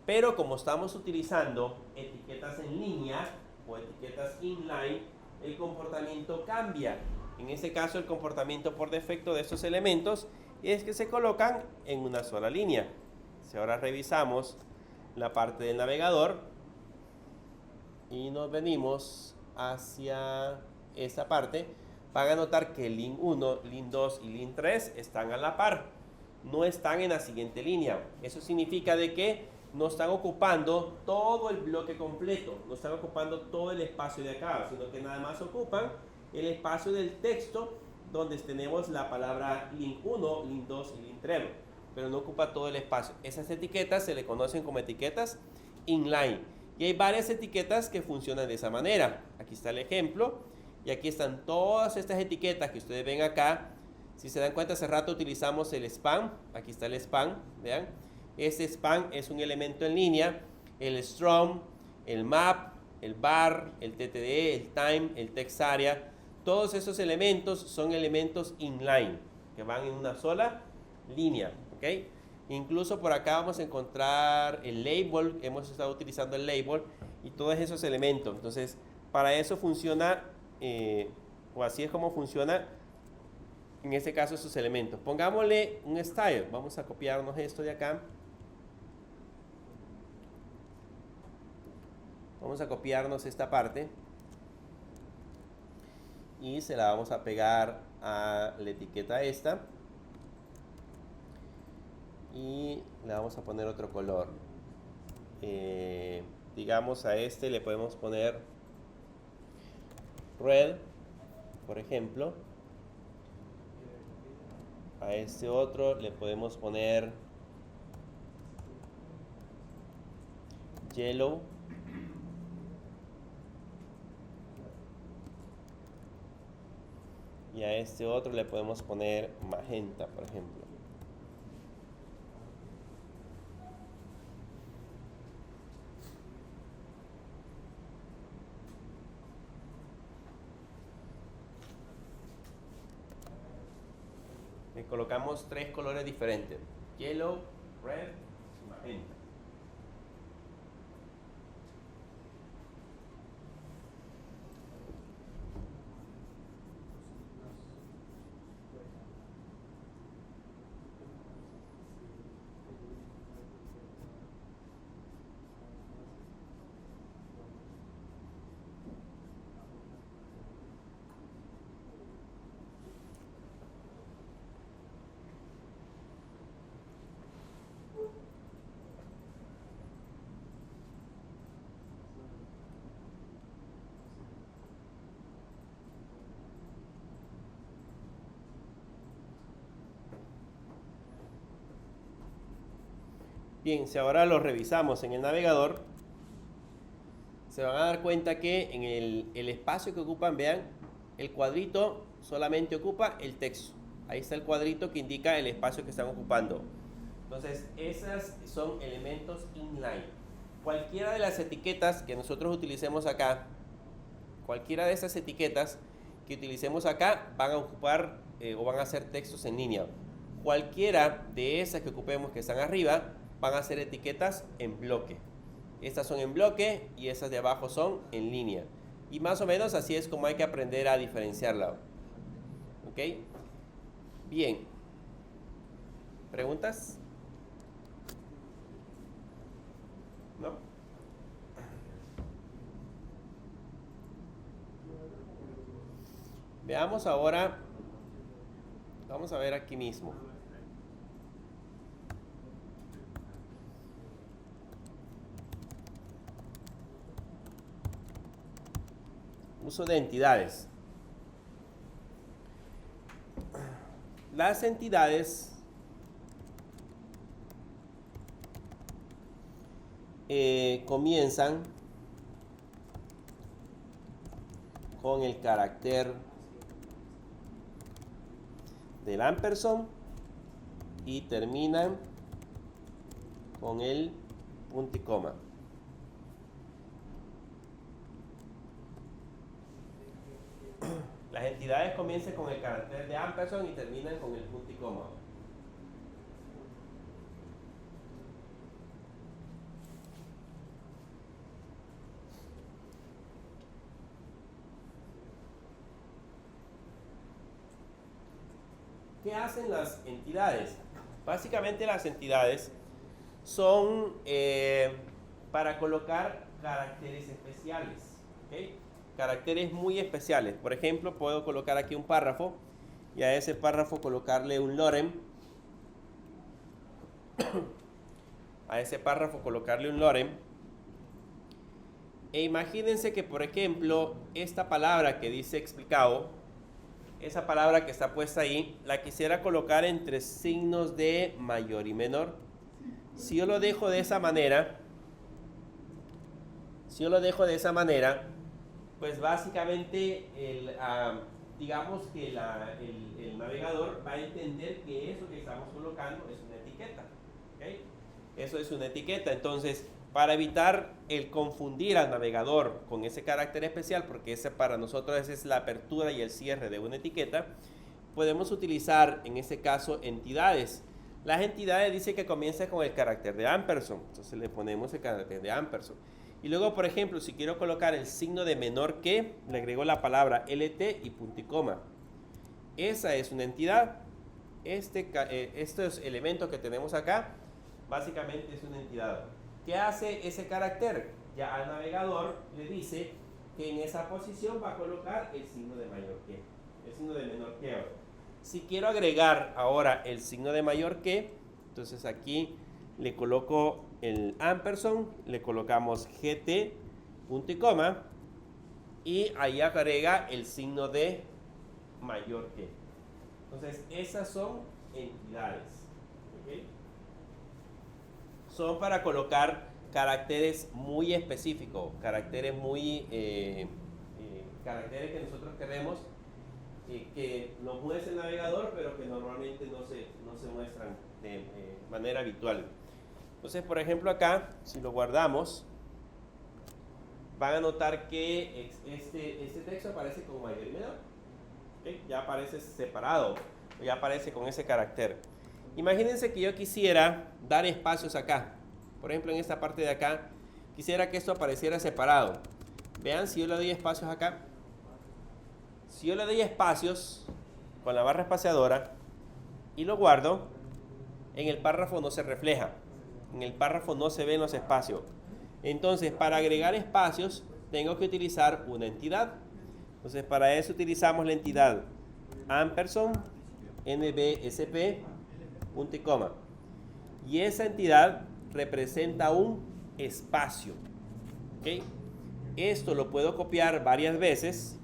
Pero como estamos utilizando etiquetas en línea o etiquetas inline, el comportamiento cambia. En este caso, el comportamiento por defecto de estos elementos es que se colocan en una sola línea. Si ahora revisamos la parte del navegador y nos venimos hacia esta parte, van a notar que el link 1, link 2 y link 3 están a la par. No están en la siguiente línea. Eso significa de que no están ocupando todo el bloque completo, no están ocupando todo el espacio de acá, sino que nada más ocupan el espacio del texto donde tenemos la palabra link 1, link 2 y link 3, pero no ocupa todo el espacio. Esas etiquetas se le conocen como etiquetas inline y hay varias etiquetas que funcionan de esa manera. Aquí está el ejemplo y aquí están todas estas etiquetas que ustedes ven acá. Si se dan cuenta, hace rato utilizamos el span. Aquí está el span, vean. Este span es un elemento en línea. El strong, el map, el bar, el ttd, el time, el text area. Todos esos elementos son elementos inline, que van en una sola línea, ¿ok? Incluso por acá vamos a encontrar el label, hemos estado utilizando el label y todos esos elementos. Entonces, para eso funciona, o así es como funciona, en este caso, esos elementos. Pongámosle un style, vamos a copiarnos esto de acá. Vamos a copiarnos esta parte y se la vamos a pegar a la etiqueta esta y le vamos a poner otro color. Digamos, a este le podemos poner red, por ejemplo. A este otro le podemos poner yellow. Y a este otro le podemos poner magenta, por ejemplo. Le colocamos 3 colores diferentes: yellow, red y magenta. Bien, si ahora lo revisamos en el navegador, se van a dar cuenta que en el espacio que ocupan, vean, el cuadrito solamente ocupa el texto. Ahí está el cuadrito que indica el espacio que están ocupando. Entonces, esos son elementos inline. Cualquiera de las etiquetas que nosotros utilicemos acá, cualquiera de esas etiquetas que utilicemos acá van a ocupar o van a ser textos en línea. Cualquiera de esas que ocupemos que están arriba van a ser etiquetas en bloque. Estas son en bloque y esas de abajo son en línea. Y más o menos así es como hay que aprender a diferenciarla. ¿Ok? Bien. ¿Preguntas? ¿No? Veamos ahora. Vamos a ver aquí mismo. Uso de entidades. Las entidades comienzan con el carácter del ampersand y terminan con el punto y coma. Las entidades comienzan con el carácter de ampersand y terminan con el punto y coma. ¿Qué hacen las entidades? Básicamente las entidades son para colocar caracteres especiales, ¿okay? Caracteres muy especiales. Por ejemplo, puedo colocar aquí un párrafo y a ese párrafo colocarle un lorem. A ese párrafo colocarle un lorem. E imagínense que, por ejemplo, esta palabra que dice explicado, esa palabra que está puesta ahí, la quisiera colocar entre signos de mayor y menor. Si yo lo dejo de esa manera, pues básicamente digamos que el navegador va a entender que eso que estamos colocando es una etiqueta. ¿Okay? Eso es una etiqueta. Entonces, para evitar el confundir al navegador con ese carácter especial, porque ese para nosotros es la apertura y el cierre de una etiqueta, podemos utilizar en este caso entidades. Las entidades dice que comienza con el carácter de ampersand, entonces le ponemos el carácter de ampersand. Y luego, por ejemplo, si quiero colocar el signo de menor que, le agrego la palabra LT y punto y coma. Esa es una entidad. Estos elementos que tenemos acá, básicamente es una entidad. ¿Qué hace ese carácter? Ya al navegador le dice que en esa posición va a colocar el signo de mayor que, el signo de menor que. Si quiero agregar ahora el signo de mayor que, entonces aquí le coloco el ampersand, le colocamos GT, punto y coma, y ahí agrega el signo de mayor que. Entonces, esas son entidades. ¿Okay? Son para colocar caracteres muy específicos, caracteres caracteres que nosotros queremos que nos muestre el navegador, pero que normalmente no se muestran de manera habitual. Entonces, por ejemplo, acá, si lo guardamos, van a notar que este texto aparece como mayor y menor. ¿Okay? Ya aparece separado, ya aparece con ese carácter. Imagínense que yo quisiera dar espacios acá. Por ejemplo, en esta parte de acá, quisiera que esto apareciera separado. Vean, si yo le doy espacios acá, si yo le doy espacios con la barra espaciadora y lo guardo, en el párrafo no se refleja. En el párrafo no se ven los espacios. Entonces, para agregar espacios, tengo que utilizar una entidad. Entonces, para eso utilizamos la entidad ampersand nbsp punto y coma. Y esa entidad representa un espacio. ¿Okay? Esto lo puedo copiar varias veces.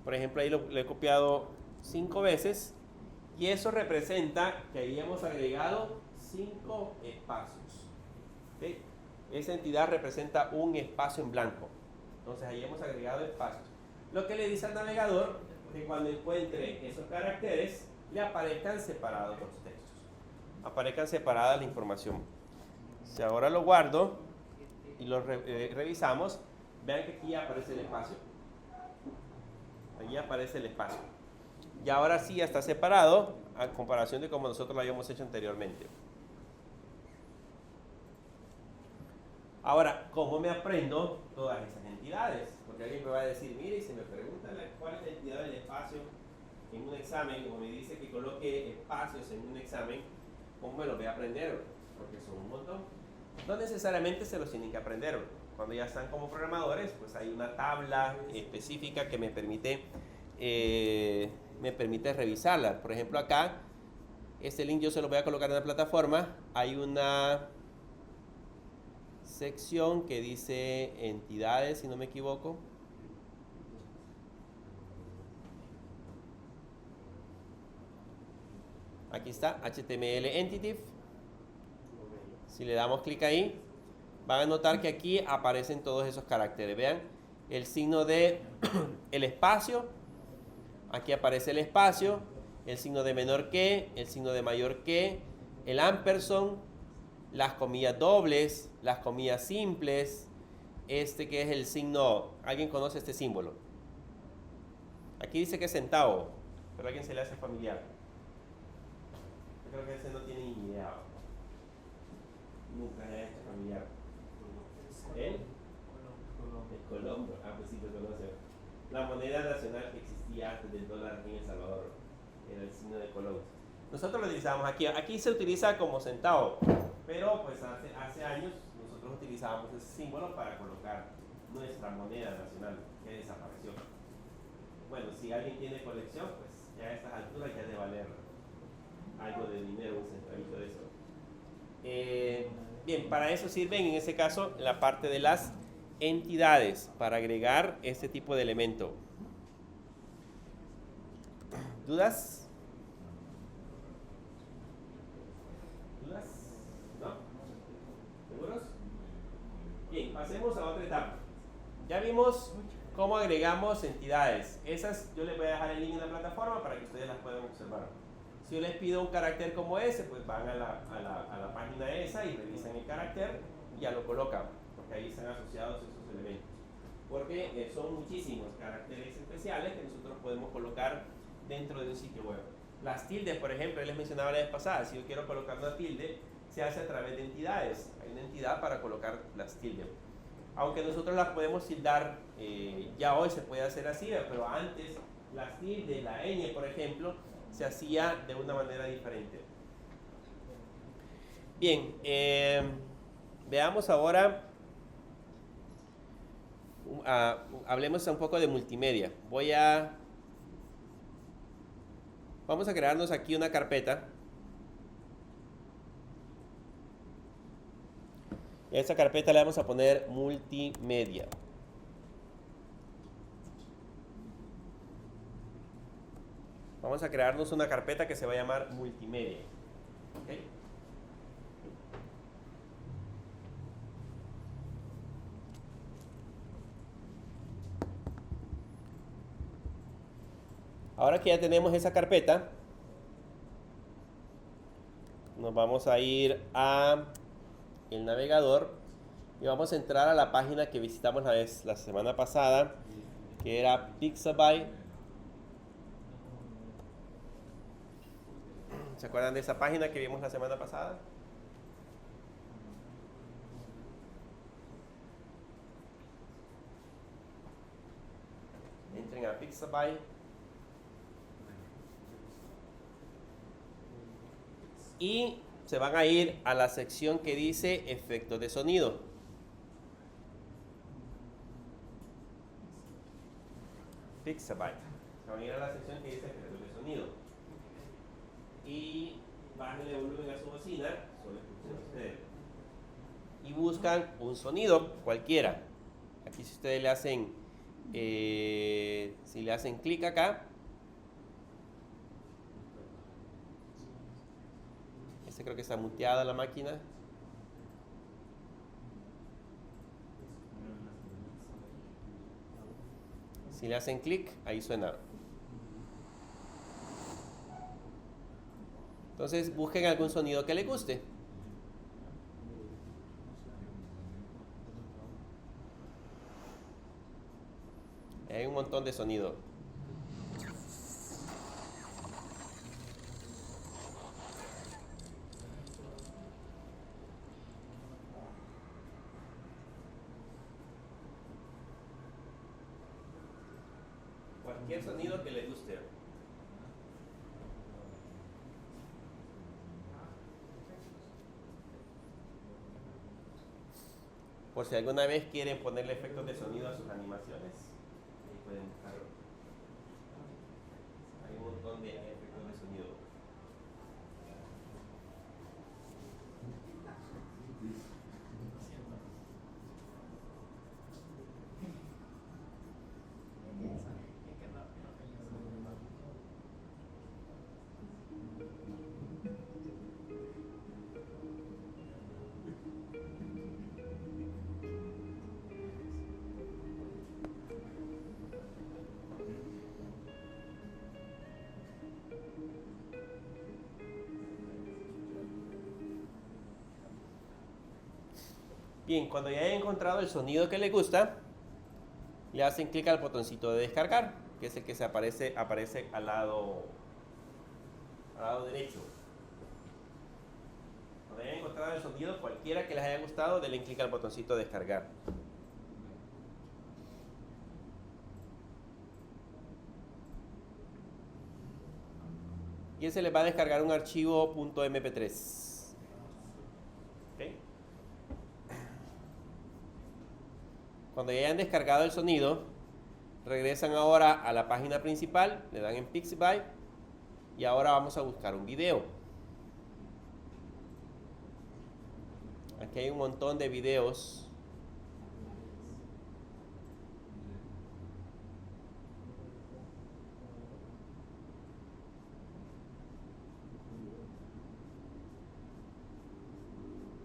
Por ejemplo, ahí lo he copiado 5 veces. Y eso representa que ahí hemos agregado 5 espacios. ¿Okay? Esa entidad representa un espacio en blanco. Entonces ahí hemos agregado espacios. Lo que le dice al navegador que cuando encuentre esos caracteres le aparezcan separados los textos. Aparezcan separada la información. Si ahora lo guardo y lo revisamos, vean que aquí ya aparece el espacio. Allí aparece el espacio. Y ahora sí ya está separado a comparación de como nosotros lo habíamos hecho anteriormente. Ahora, ¿cómo me aprendo todas esas entidades? Porque alguien me va a decir, mire, y se me pregunta cuál es la entidad del espacio en un examen, o me dice que coloque espacios en un examen, ¿cómo me lo voy a aprender? Porque son un montón. No necesariamente se los tienen que aprender. Cuando ya están como programadores, pues hay una tabla específica que me permite revisarla. Por ejemplo, acá, este link yo se lo voy a colocar en la plataforma. Hay una sección que dice entidades, si no me equivoco. Aquí está, HTML Entity. Si le damos clic ahí, van a notar que aquí aparecen todos esos caracteres. Vean, el signo de el espacio. Aquí aparece el espacio, el signo de menor que, el signo de mayor que, el ampersand, las comillas dobles, las comillas simples, este que es el signo, ¿alguien conoce este símbolo? Aquí dice que es centavo, pero a alguien se le hace familiar. Yo creo que ese no tiene ni idea. Nunca se ha hecho familiar. ¿Él? El Colombo. Ah, pues sí, lo conoce. La moneda nacional que existía antes del dólar aquí en El Salvador era el signo de Colón. Nosotros lo utilizamos aquí. Aquí se utiliza como centavo, pero pues hace años nosotros utilizábamos ese símbolo para colocar nuestra moneda nacional que desapareció. Bueno, si alguien tiene colección, pues ya a estas alturas ya debe valer algo de dinero, un centavito de eso. Bien, para eso sirven en ese caso la parte de las entidades, para agregar este tipo de elemento. ¿Dudas? ¿Dudas? ¿No? ¿Seguros? Bien, pasemos a otra etapa. Ya vimos cómo agregamos entidades. Esas yo les voy a dejar el link en la plataforma para que ustedes las puedan observar. Si yo les pido un carácter como ese, pues van a la página esa y revisan el carácter y ya lo colocan, porque ahí están asociados esos elementos. Porque son muchísimos caracteres especiales que nosotros podemos colocar dentro de un sitio web. Las tildes, por ejemplo, les mencionaba la vez pasada, si yo quiero colocar una tilde, se hace a través de entidades. Hay una entidad para colocar las tildes. Aunque nosotros las podemos tildar, ya hoy se puede hacer así, pero antes las tildes, la ñ, por ejemplo, se hacía de una manera diferente. Bien, veamos ahora, hablemos un poco de multimedia. Vamos a crearnos aquí una carpeta. Y a esta carpeta le vamos a poner multimedia. Vamos a crearnos una carpeta que se va a llamar multimedia. ¿Okay? Ahora que ya tenemos esa carpeta, nos vamos a ir a el navegador y vamos a entrar a la página que visitamos la semana pasada, que era Pixabay. ¿Se acuerdan de esa página que vimos la semana pasada? Entren a Pixabay y se van a ir a la sección que dice efectos de sonido. Pixabay. Se van a ir a la sección que dice efectos de sonido. Y bájenle volumen a su bocina, solo escuchen ustedes. Y buscan un sonido cualquiera. Aquí si ustedes le hacen, si le hacen clic acá, creo que está muteada la máquina. Si le hacen clic, ahí suena. Entonces busquen algún sonido que les guste. Hay un montón de sonido. Cualquier sonido que les guste. Por si alguna vez quieren ponerle efectos de sonido a sus animaciones, ahí pueden buscarlo. Hay un montón de efectos de sonido. Bien, cuando ya hayan encontrado el sonido que les gusta, le hacen clic al botoncito de descargar, que es el que aparece al lado derecho. Cuando hayan encontrado el sonido, cualquiera que les haya gustado, denle clic al botoncito de descargar. Y se les va a descargar un archivo .mp3. ¿Okay? Cuando ya hayan descargado el sonido, regresan ahora a la página principal, le dan en Pixabay y ahora vamos a buscar un video. Aquí hay un montón de videos.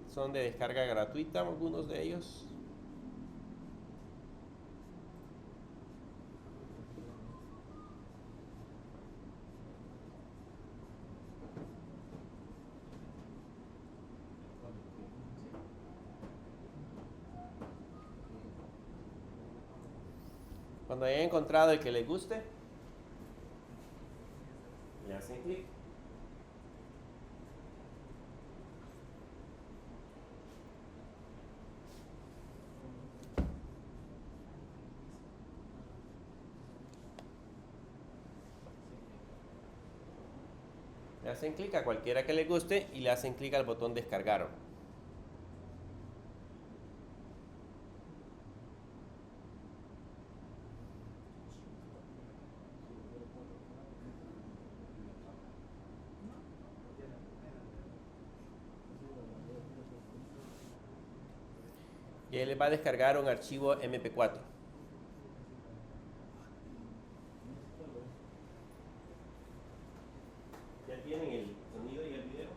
Son de descarga gratuita algunos de ellos. Cuando hayan encontrado el que les guste, le hacen hacen clic. Le hacen clic a cualquiera que les guste y le hacen clic al botón descargar. Y ahí les va a descargar un archivo MP4. ¿Ya tienen el sonido y el video?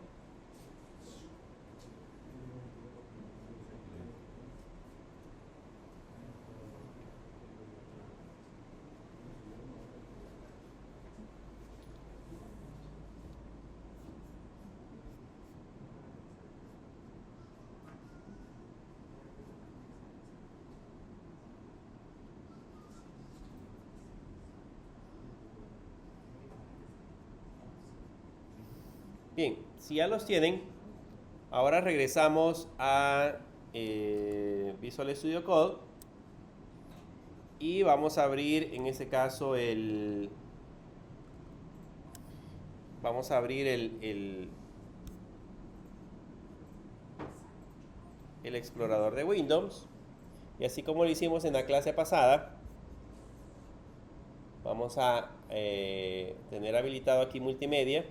Bien, si ya los tienen, ahora regresamos a Visual Studio Code y vamos a abrir en este caso el explorador de Windows, y así como lo hicimos en la clase pasada, vamos a tener habilitado aquí multimedia.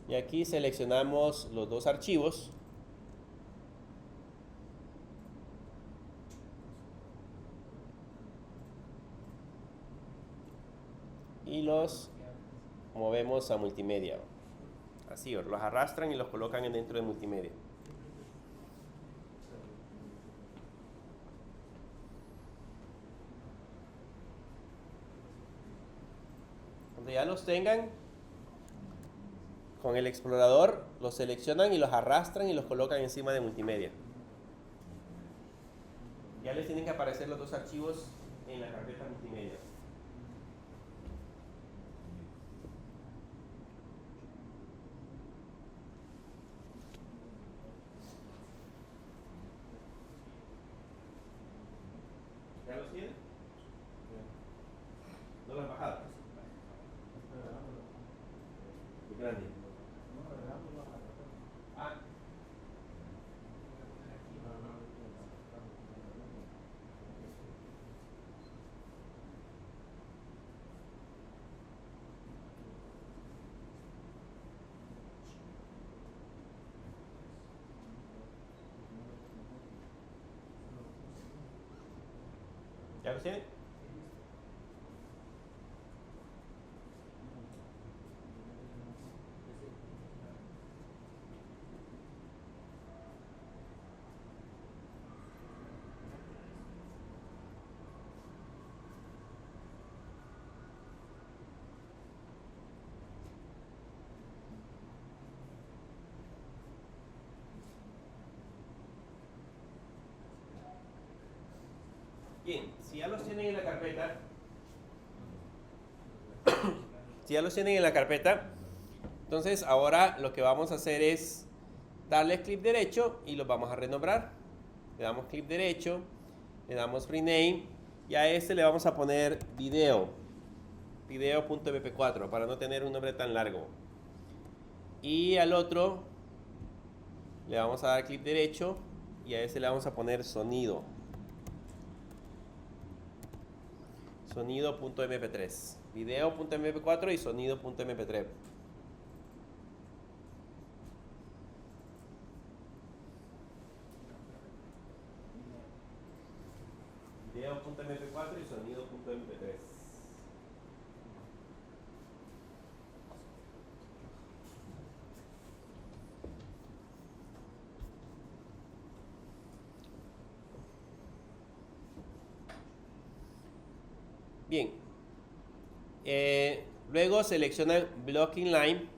Y aquí seleccionamos los dos archivos. Y los movemos a multimedia. Así, los arrastran y los colocan dentro de multimedia. Cuando ya los tengan, con el explorador los seleccionan y los arrastran y los colocan encima de multimedia. Ya les tienen que aparecer los dos archivos en la carpeta multimedia. ¿Ya los tienen? ¿No los han bajado? Muy grande. Ah. ¿Ya los tienen? Bien, si ya los tienen en la carpeta, entonces ahora lo que vamos a hacer es darle clic derecho y los vamos a renombrar. Le damos clic derecho, le damos rename y a este le vamos a poner video.mp4 para no tener un nombre tan largo. Y al otro le vamos a dar clic derecho y a este le vamos a poner sonido.mp3, video.mp4 y sonido.mp3. Video.mp4 y sonido.mp3. Bien, luego seleccionan Blocking Line,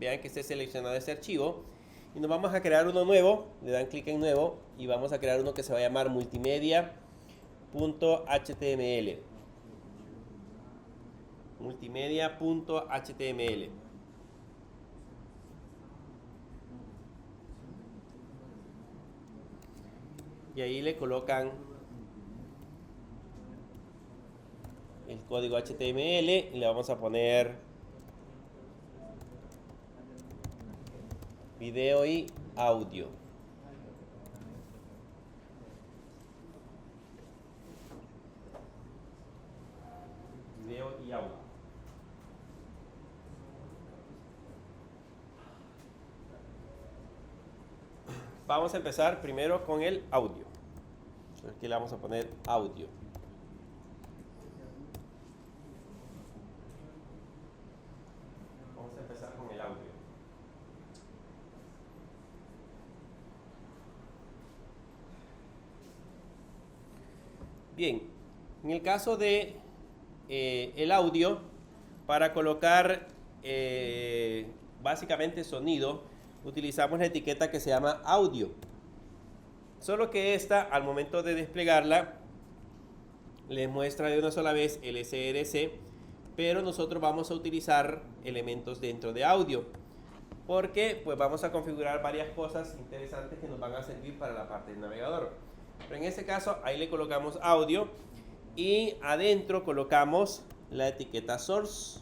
vean que esté seleccionado este archivo, y nos vamos a crear uno nuevo. Le dan clic en nuevo y vamos a crear uno que se va a llamar multimedia.html. multimedia.html. Y ahí le colocan el código HTML y le vamos a poner video y audio. Video y audio. Vamos a empezar primero con el audio. Aquí le vamos a poner audio. Vamos a empezar con el audio. Bien, en el caso de el audio, para colocar básicamente sonido, utilizamos la etiqueta que se llama audio. Solo que esta, al momento de desplegarla, les muestra de una sola vez el SRC, pero nosotros vamos a utilizar elementos dentro de audio, porque pues vamos a configurar varias cosas interesantes que nos van a servir para la parte del navegador. Pero en este caso, ahí le colocamos audio y adentro colocamos la etiqueta source.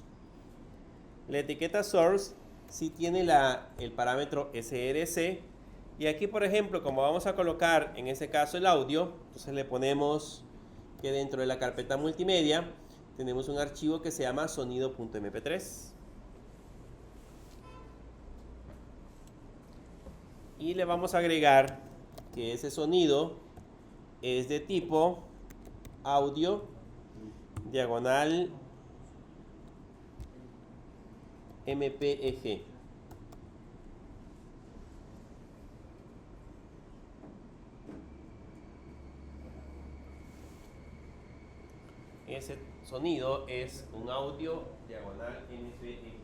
La etiqueta source sí tiene el parámetro SRC. Y aquí, por ejemplo, como vamos a colocar en ese caso el audio, entonces le ponemos que dentro de la carpeta multimedia tenemos un archivo que se llama sonido.mp3. Y le vamos a agregar que ese sonido es de tipo audio diagonal MPEG. Ese sonido es un audio diagonal MPEG.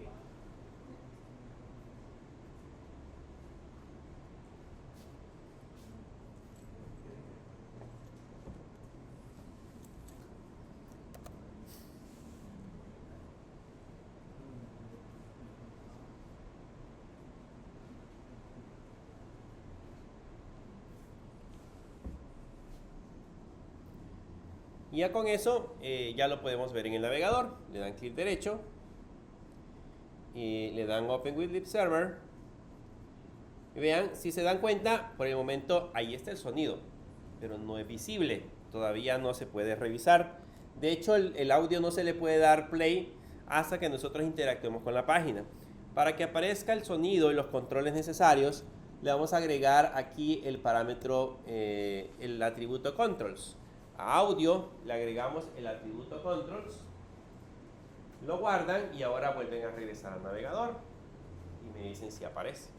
Y ya con eso ya lo podemos ver en el navegador. Le dan clic derecho y le dan Open with Lib Server. Y vean, si se dan cuenta, por el momento ahí está el sonido, pero no es visible. Todavía no se puede revisar. De hecho, el audio no se le puede dar play hasta que nosotros interactuemos con la página. Para que aparezca el sonido y los controles necesarios, le vamos a agregar aquí el parámetro, el atributo controls. A audio le agregamos el atributo controls, lo guardan y ahora vuelven a regresar al navegador y me dicen si aparece.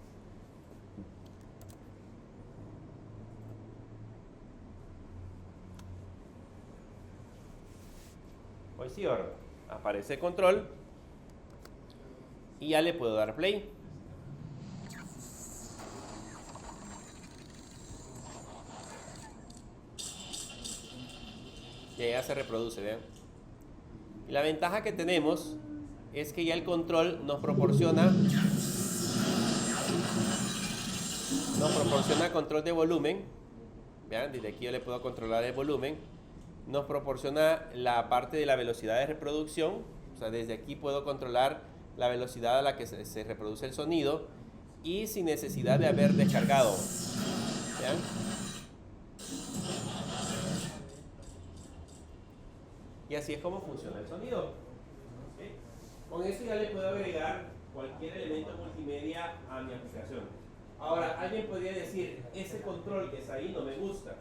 Hoy sí, ahora aparece control y ya le puedo dar play. Y ya se reproduce, vean. Y la ventaja que tenemos es que ya el control nos proporciona control de volumen. Vean, desde aquí yo le puedo controlar el volumen. Nos proporciona la parte de la velocidad de reproducción. O sea, desde aquí puedo controlar la velocidad a la que se reproduce el sonido y sin necesidad de haber descargado. ¿Vean? Y así es como funciona el sonido. ¿Okay? Con eso ya le puedo agregar cualquier elemento multimedia a mi aplicación. Ahora, alguien podría decir, ese control que está ahí no me gusta.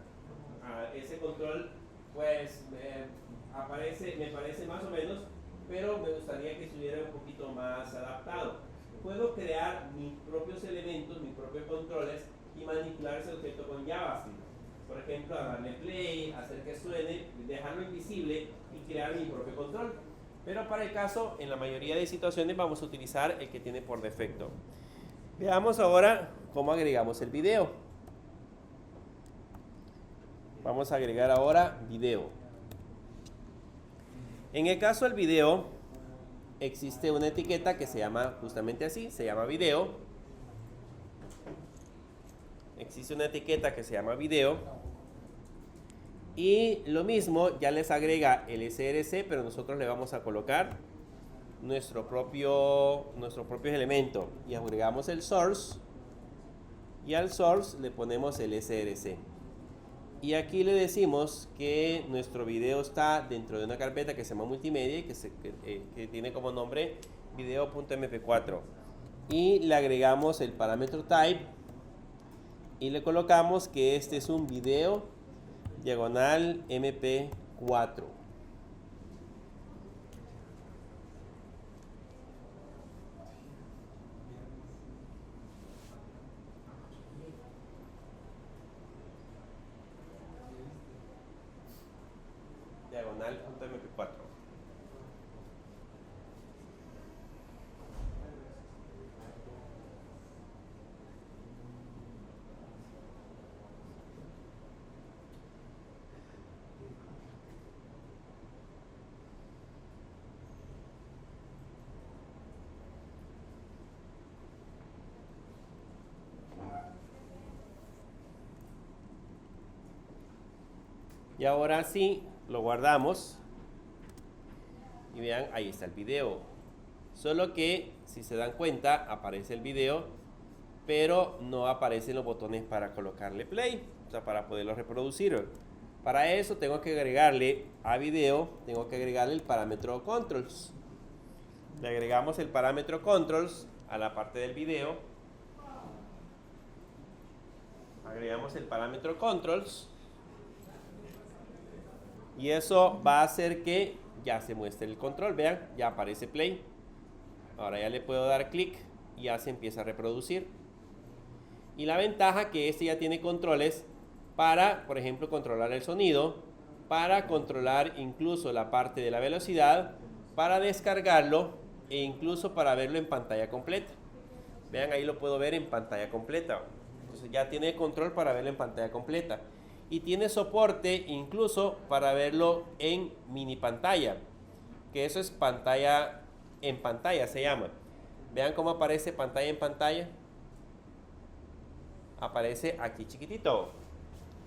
Ese control, pues, me parece más o menos, pero me gustaría que estuviera un poquito más adaptado. Puedo crear mis propios elementos, mis propios controles y manipular ese objeto con JavaScript. Por ejemplo, darle play, hacer que suene, dejarlo invisible y crear mi propio control. Pero para el caso, en la mayoría de situaciones vamos a utilizar el que tiene por defecto. Veamos ahora cómo agregamos el video. Vamos a agregar ahora video. En el caso del video, existe una etiqueta que se llama justamente así, se llama video. Existe una etiqueta que se llama video. Y lo mismo, ya les agrega el src, pero nosotros le vamos a colocar nuestros propios elementos. Y agregamos el source. Y al source le ponemos el src. Y aquí le decimos que nuestro video está dentro de una carpeta que se llama multimedia y que tiene como nombre video.mp4. Y le agregamos el parámetro type y le colocamos que este es un video diagonal mp4. Diagonal.mp4. Y ahora sí, lo guardamos. Y vean, ahí está el video. Solo que, si se dan cuenta, aparece el video, pero no aparecen los botones para colocarle play, o sea, para poderlo reproducir. Para eso tengo que agregarle a video, tengo que agregarle el parámetro controls. Le agregamos el parámetro controls a la parte del video. Agregamos el parámetro controls. Y eso va a hacer que ya se muestre el control. Vean, ya aparece play. Ahora ya le puedo dar clic y ya se empieza a reproducir. Y la ventaja que este ya tiene controles para, por ejemplo, controlar el sonido, para controlar incluso la parte de la velocidad, para descargarlo e incluso para verlo en pantalla completa. Vean, ahí lo puedo ver en pantalla completa. Entonces ya tiene control para verlo en pantalla completa. Y tiene soporte incluso para verlo en mini pantalla, que eso es pantalla en pantalla se llama. Vean cómo aparece pantalla en pantalla. Aparece aquí chiquitito.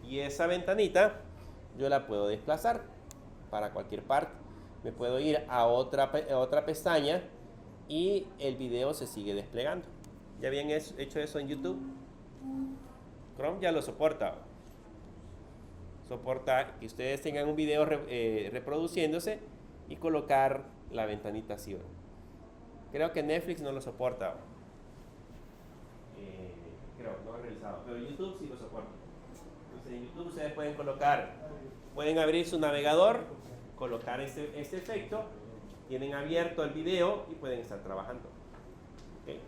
Y esa ventanita yo la puedo desplazar para cualquier parte. Me puedo ir a otra pestaña y el video se sigue desplegando. ¿Ya habían hecho eso en YouTube? Chrome ya lo soporta. Soporta que ustedes tengan un video reproduciéndose y colocar la ventanita así. Creo que Netflix no lo soporta. Creo, no he revisado, pero YouTube sí lo soporta. Entonces en YouTube ustedes pueden abrir su navegador, colocar este efecto, tienen abierto el video y pueden estar trabajando. ¿Okay?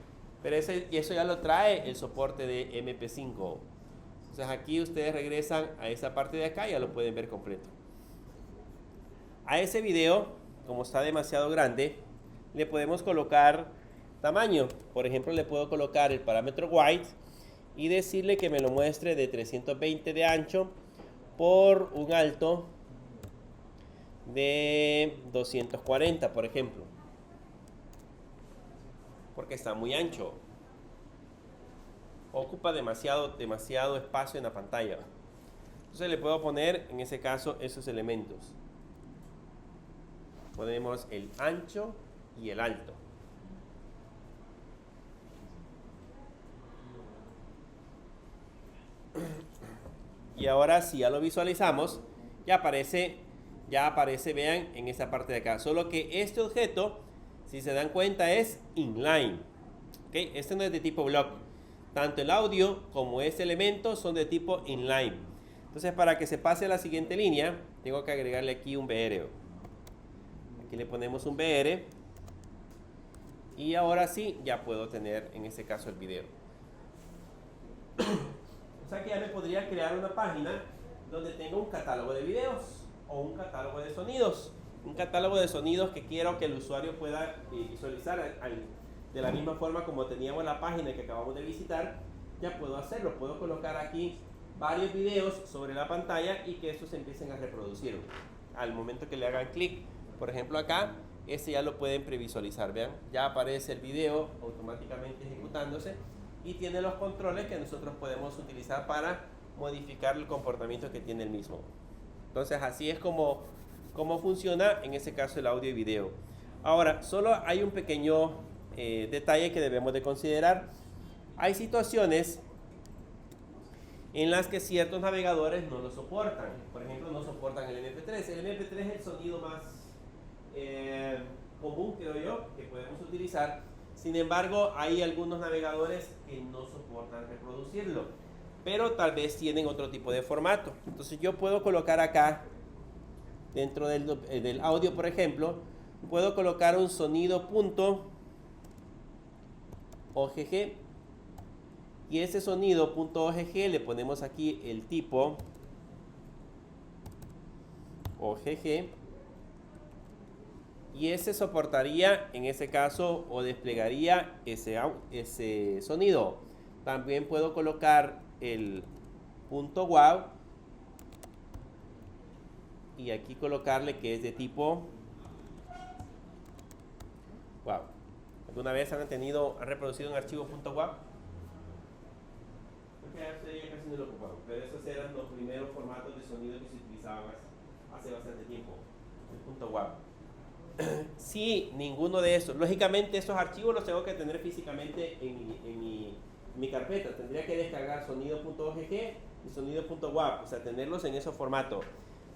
Pero eso ya lo trae el soporte de MP5. Entonces aquí ustedes regresan a esa parte de acá y ya lo pueden ver completo. A ese video, como está demasiado grande, le podemos colocar tamaño. Por ejemplo, le puedo colocar el parámetro wide y decirle que me lo muestre de 320 de ancho por un alto de 240, por ejemplo. Porque está muy ancho. Ocupa demasiado espacio en la pantalla. Entonces le puedo poner en ese caso esos elementos. Ponemos el ancho y el alto. Y ahora si ya lo visualizamos, ya aparece, vean, en esta parte de acá. Solo que este objeto, si se dan cuenta, es inline. ¿Okay? Este no es de tipo block. Tanto el audio como este elemento son de tipo inline. Entonces, para que se pase a la siguiente línea, tengo que agregarle aquí un BR. Aquí le ponemos un BR. Y ahora sí, ya puedo tener en este caso el video. O sea que ya me podría crear una página donde tenga un catálogo de videos o un catálogo de sonidos. Un catálogo de sonidos que quiero que el usuario pueda visualizar de la misma forma como teníamos la página que acabamos de visitar, ya puedo hacerlo. Puedo colocar aquí varios videos sobre la pantalla y que estos se empiecen a reproducir al momento que le hagan clic. Por ejemplo, acá, este ya lo pueden previsualizar. Vean, ya aparece el video automáticamente ejecutándose y tiene los controles que nosotros podemos utilizar para modificar el comportamiento que tiene el mismo. Entonces, así es como funciona en ese caso el audio y video. Ahora, solo hay un pequeño detalle que debemos de considerar. Hay situaciones en las que ciertos navegadores no lo soportan. Por ejemplo, no soportan el MP3. El MP3 es el sonido más común, creo yo, que podemos utilizar. Sin embargo, hay algunos navegadores que no soportan reproducirlo, pero tal vez tienen otro tipo de formato. Entonces yo puedo colocar acá, dentro del audio, por ejemplo, puedo colocar un sonido.ogg, y ese sonido.ogg le ponemos aquí el tipo OGG, y ese soportaría en ese caso o desplegaría ese sonido. También puedo colocar el .wav y aquí colocarle que es de tipo WAV. ¿Alguna vez han reproducido un archivo .wav? Porque ya casi no lo ocupamos, pero esos eran los primeros formatos de sonido que se utilizaban hace bastante tiempo, el .wav. Si ninguno de esos, lógicamente esos archivos los tengo que tener físicamente en mi carpeta. Tendría que descargar sonido.ogg y sonido.wav, o sea, tenerlos en ese formato.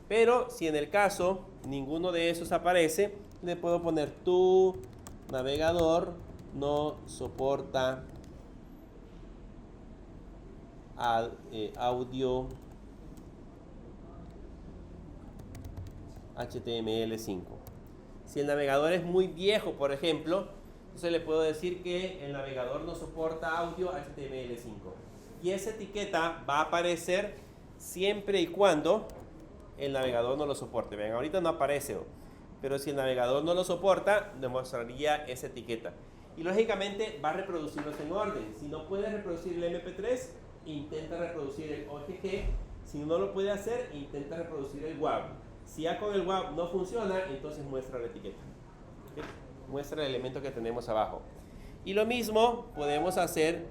Pero si en el caso ninguno de esos aparece, le puedo poner tu navegador no soporta audio HTML5. Si el navegador es muy viejo, por ejemplo, entonces le puedo decir que el navegador no soporta audio HTML5. Y esa etiqueta va a aparecer siempre y cuando el navegador no lo soporte. Vean, ahorita no aparece, pero si el navegador no lo soporta, demostraría esa etiqueta. Y lógicamente va a reproducirlos en orden. Si no puede reproducir el MP3, intenta reproducir el OGG. Si no lo puede hacer, intenta reproducir el WAV. Si ya con el WAV no funciona, entonces muestra la etiqueta. ¿Okay? Muestra el elemento que tenemos abajo. Y lo mismo podemos hacer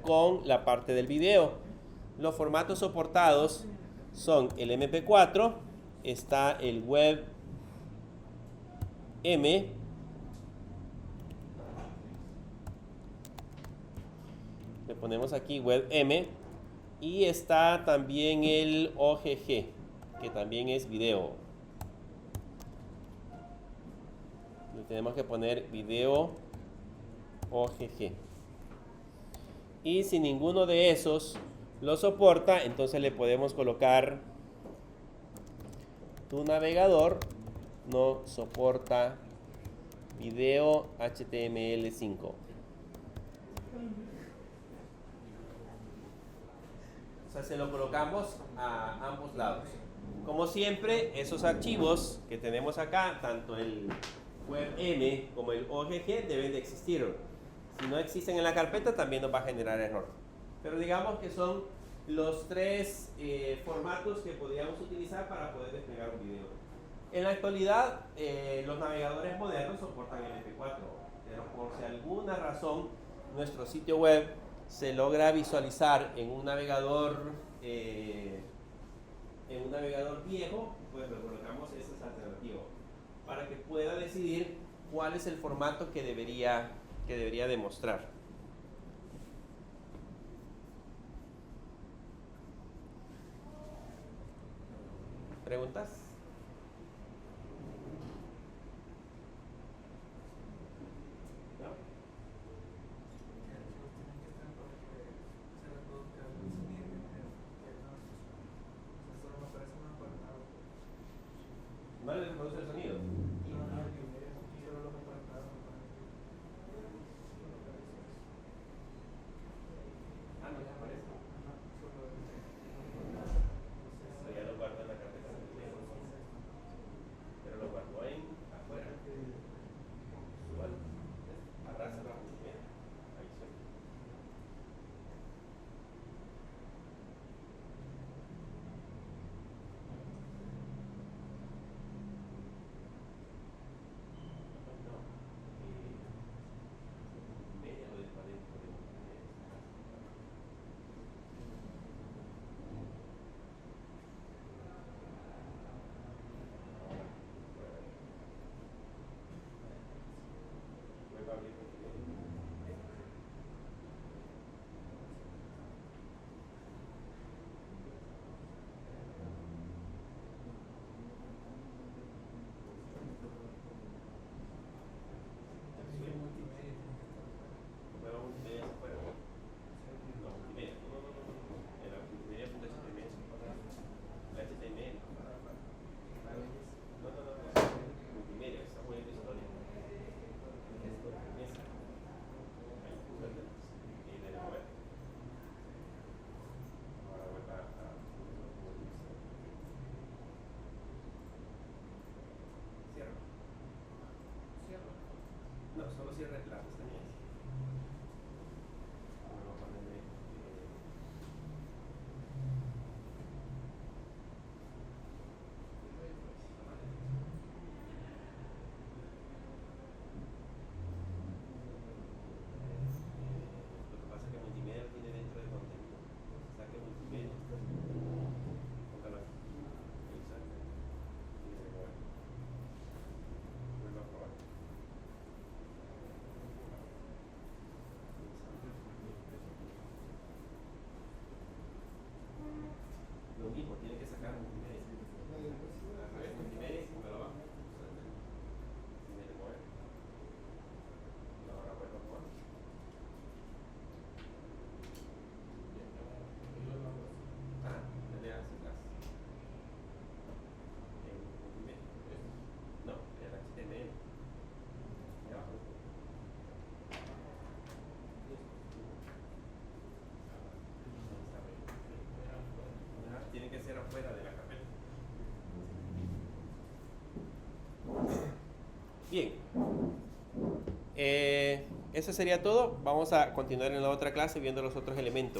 con la parte del video. Los formatos soportados son el MP4, está el WebM, le ponemos aquí WebM, y está también el OGG, que también es video. Le tenemos que poner video OGG. Y si ninguno de esos lo soporta, entonces le podemos colocar tu navegador no soporta video HTML5. O sea, se lo colocamos a ambos lados. Como siempre, esos archivos que tenemos acá, tanto el WebM como el OGG, deben de existir. Si no existen en la carpeta, también nos va a generar error. Pero digamos que son los tres formatos que podríamos utilizar para poder desplegar un video. En la actualidad, los navegadores modernos soportan el MP4, pero por si alguna razón nuestro sitio web se logra visualizar en un navegador viejo, pues le colocamos esas alternativas para que pueda decidir cuál es el formato que debería demostrar. ¿Preguntas? ¿No? ¿No le reproduce el sonido? Ah, no le aparece. Ya lo guardo en la carpeta. fuera de la carpeta. Bien. Eso sería todo. Vamos a continuar en la otra clase viendo los otros elementos.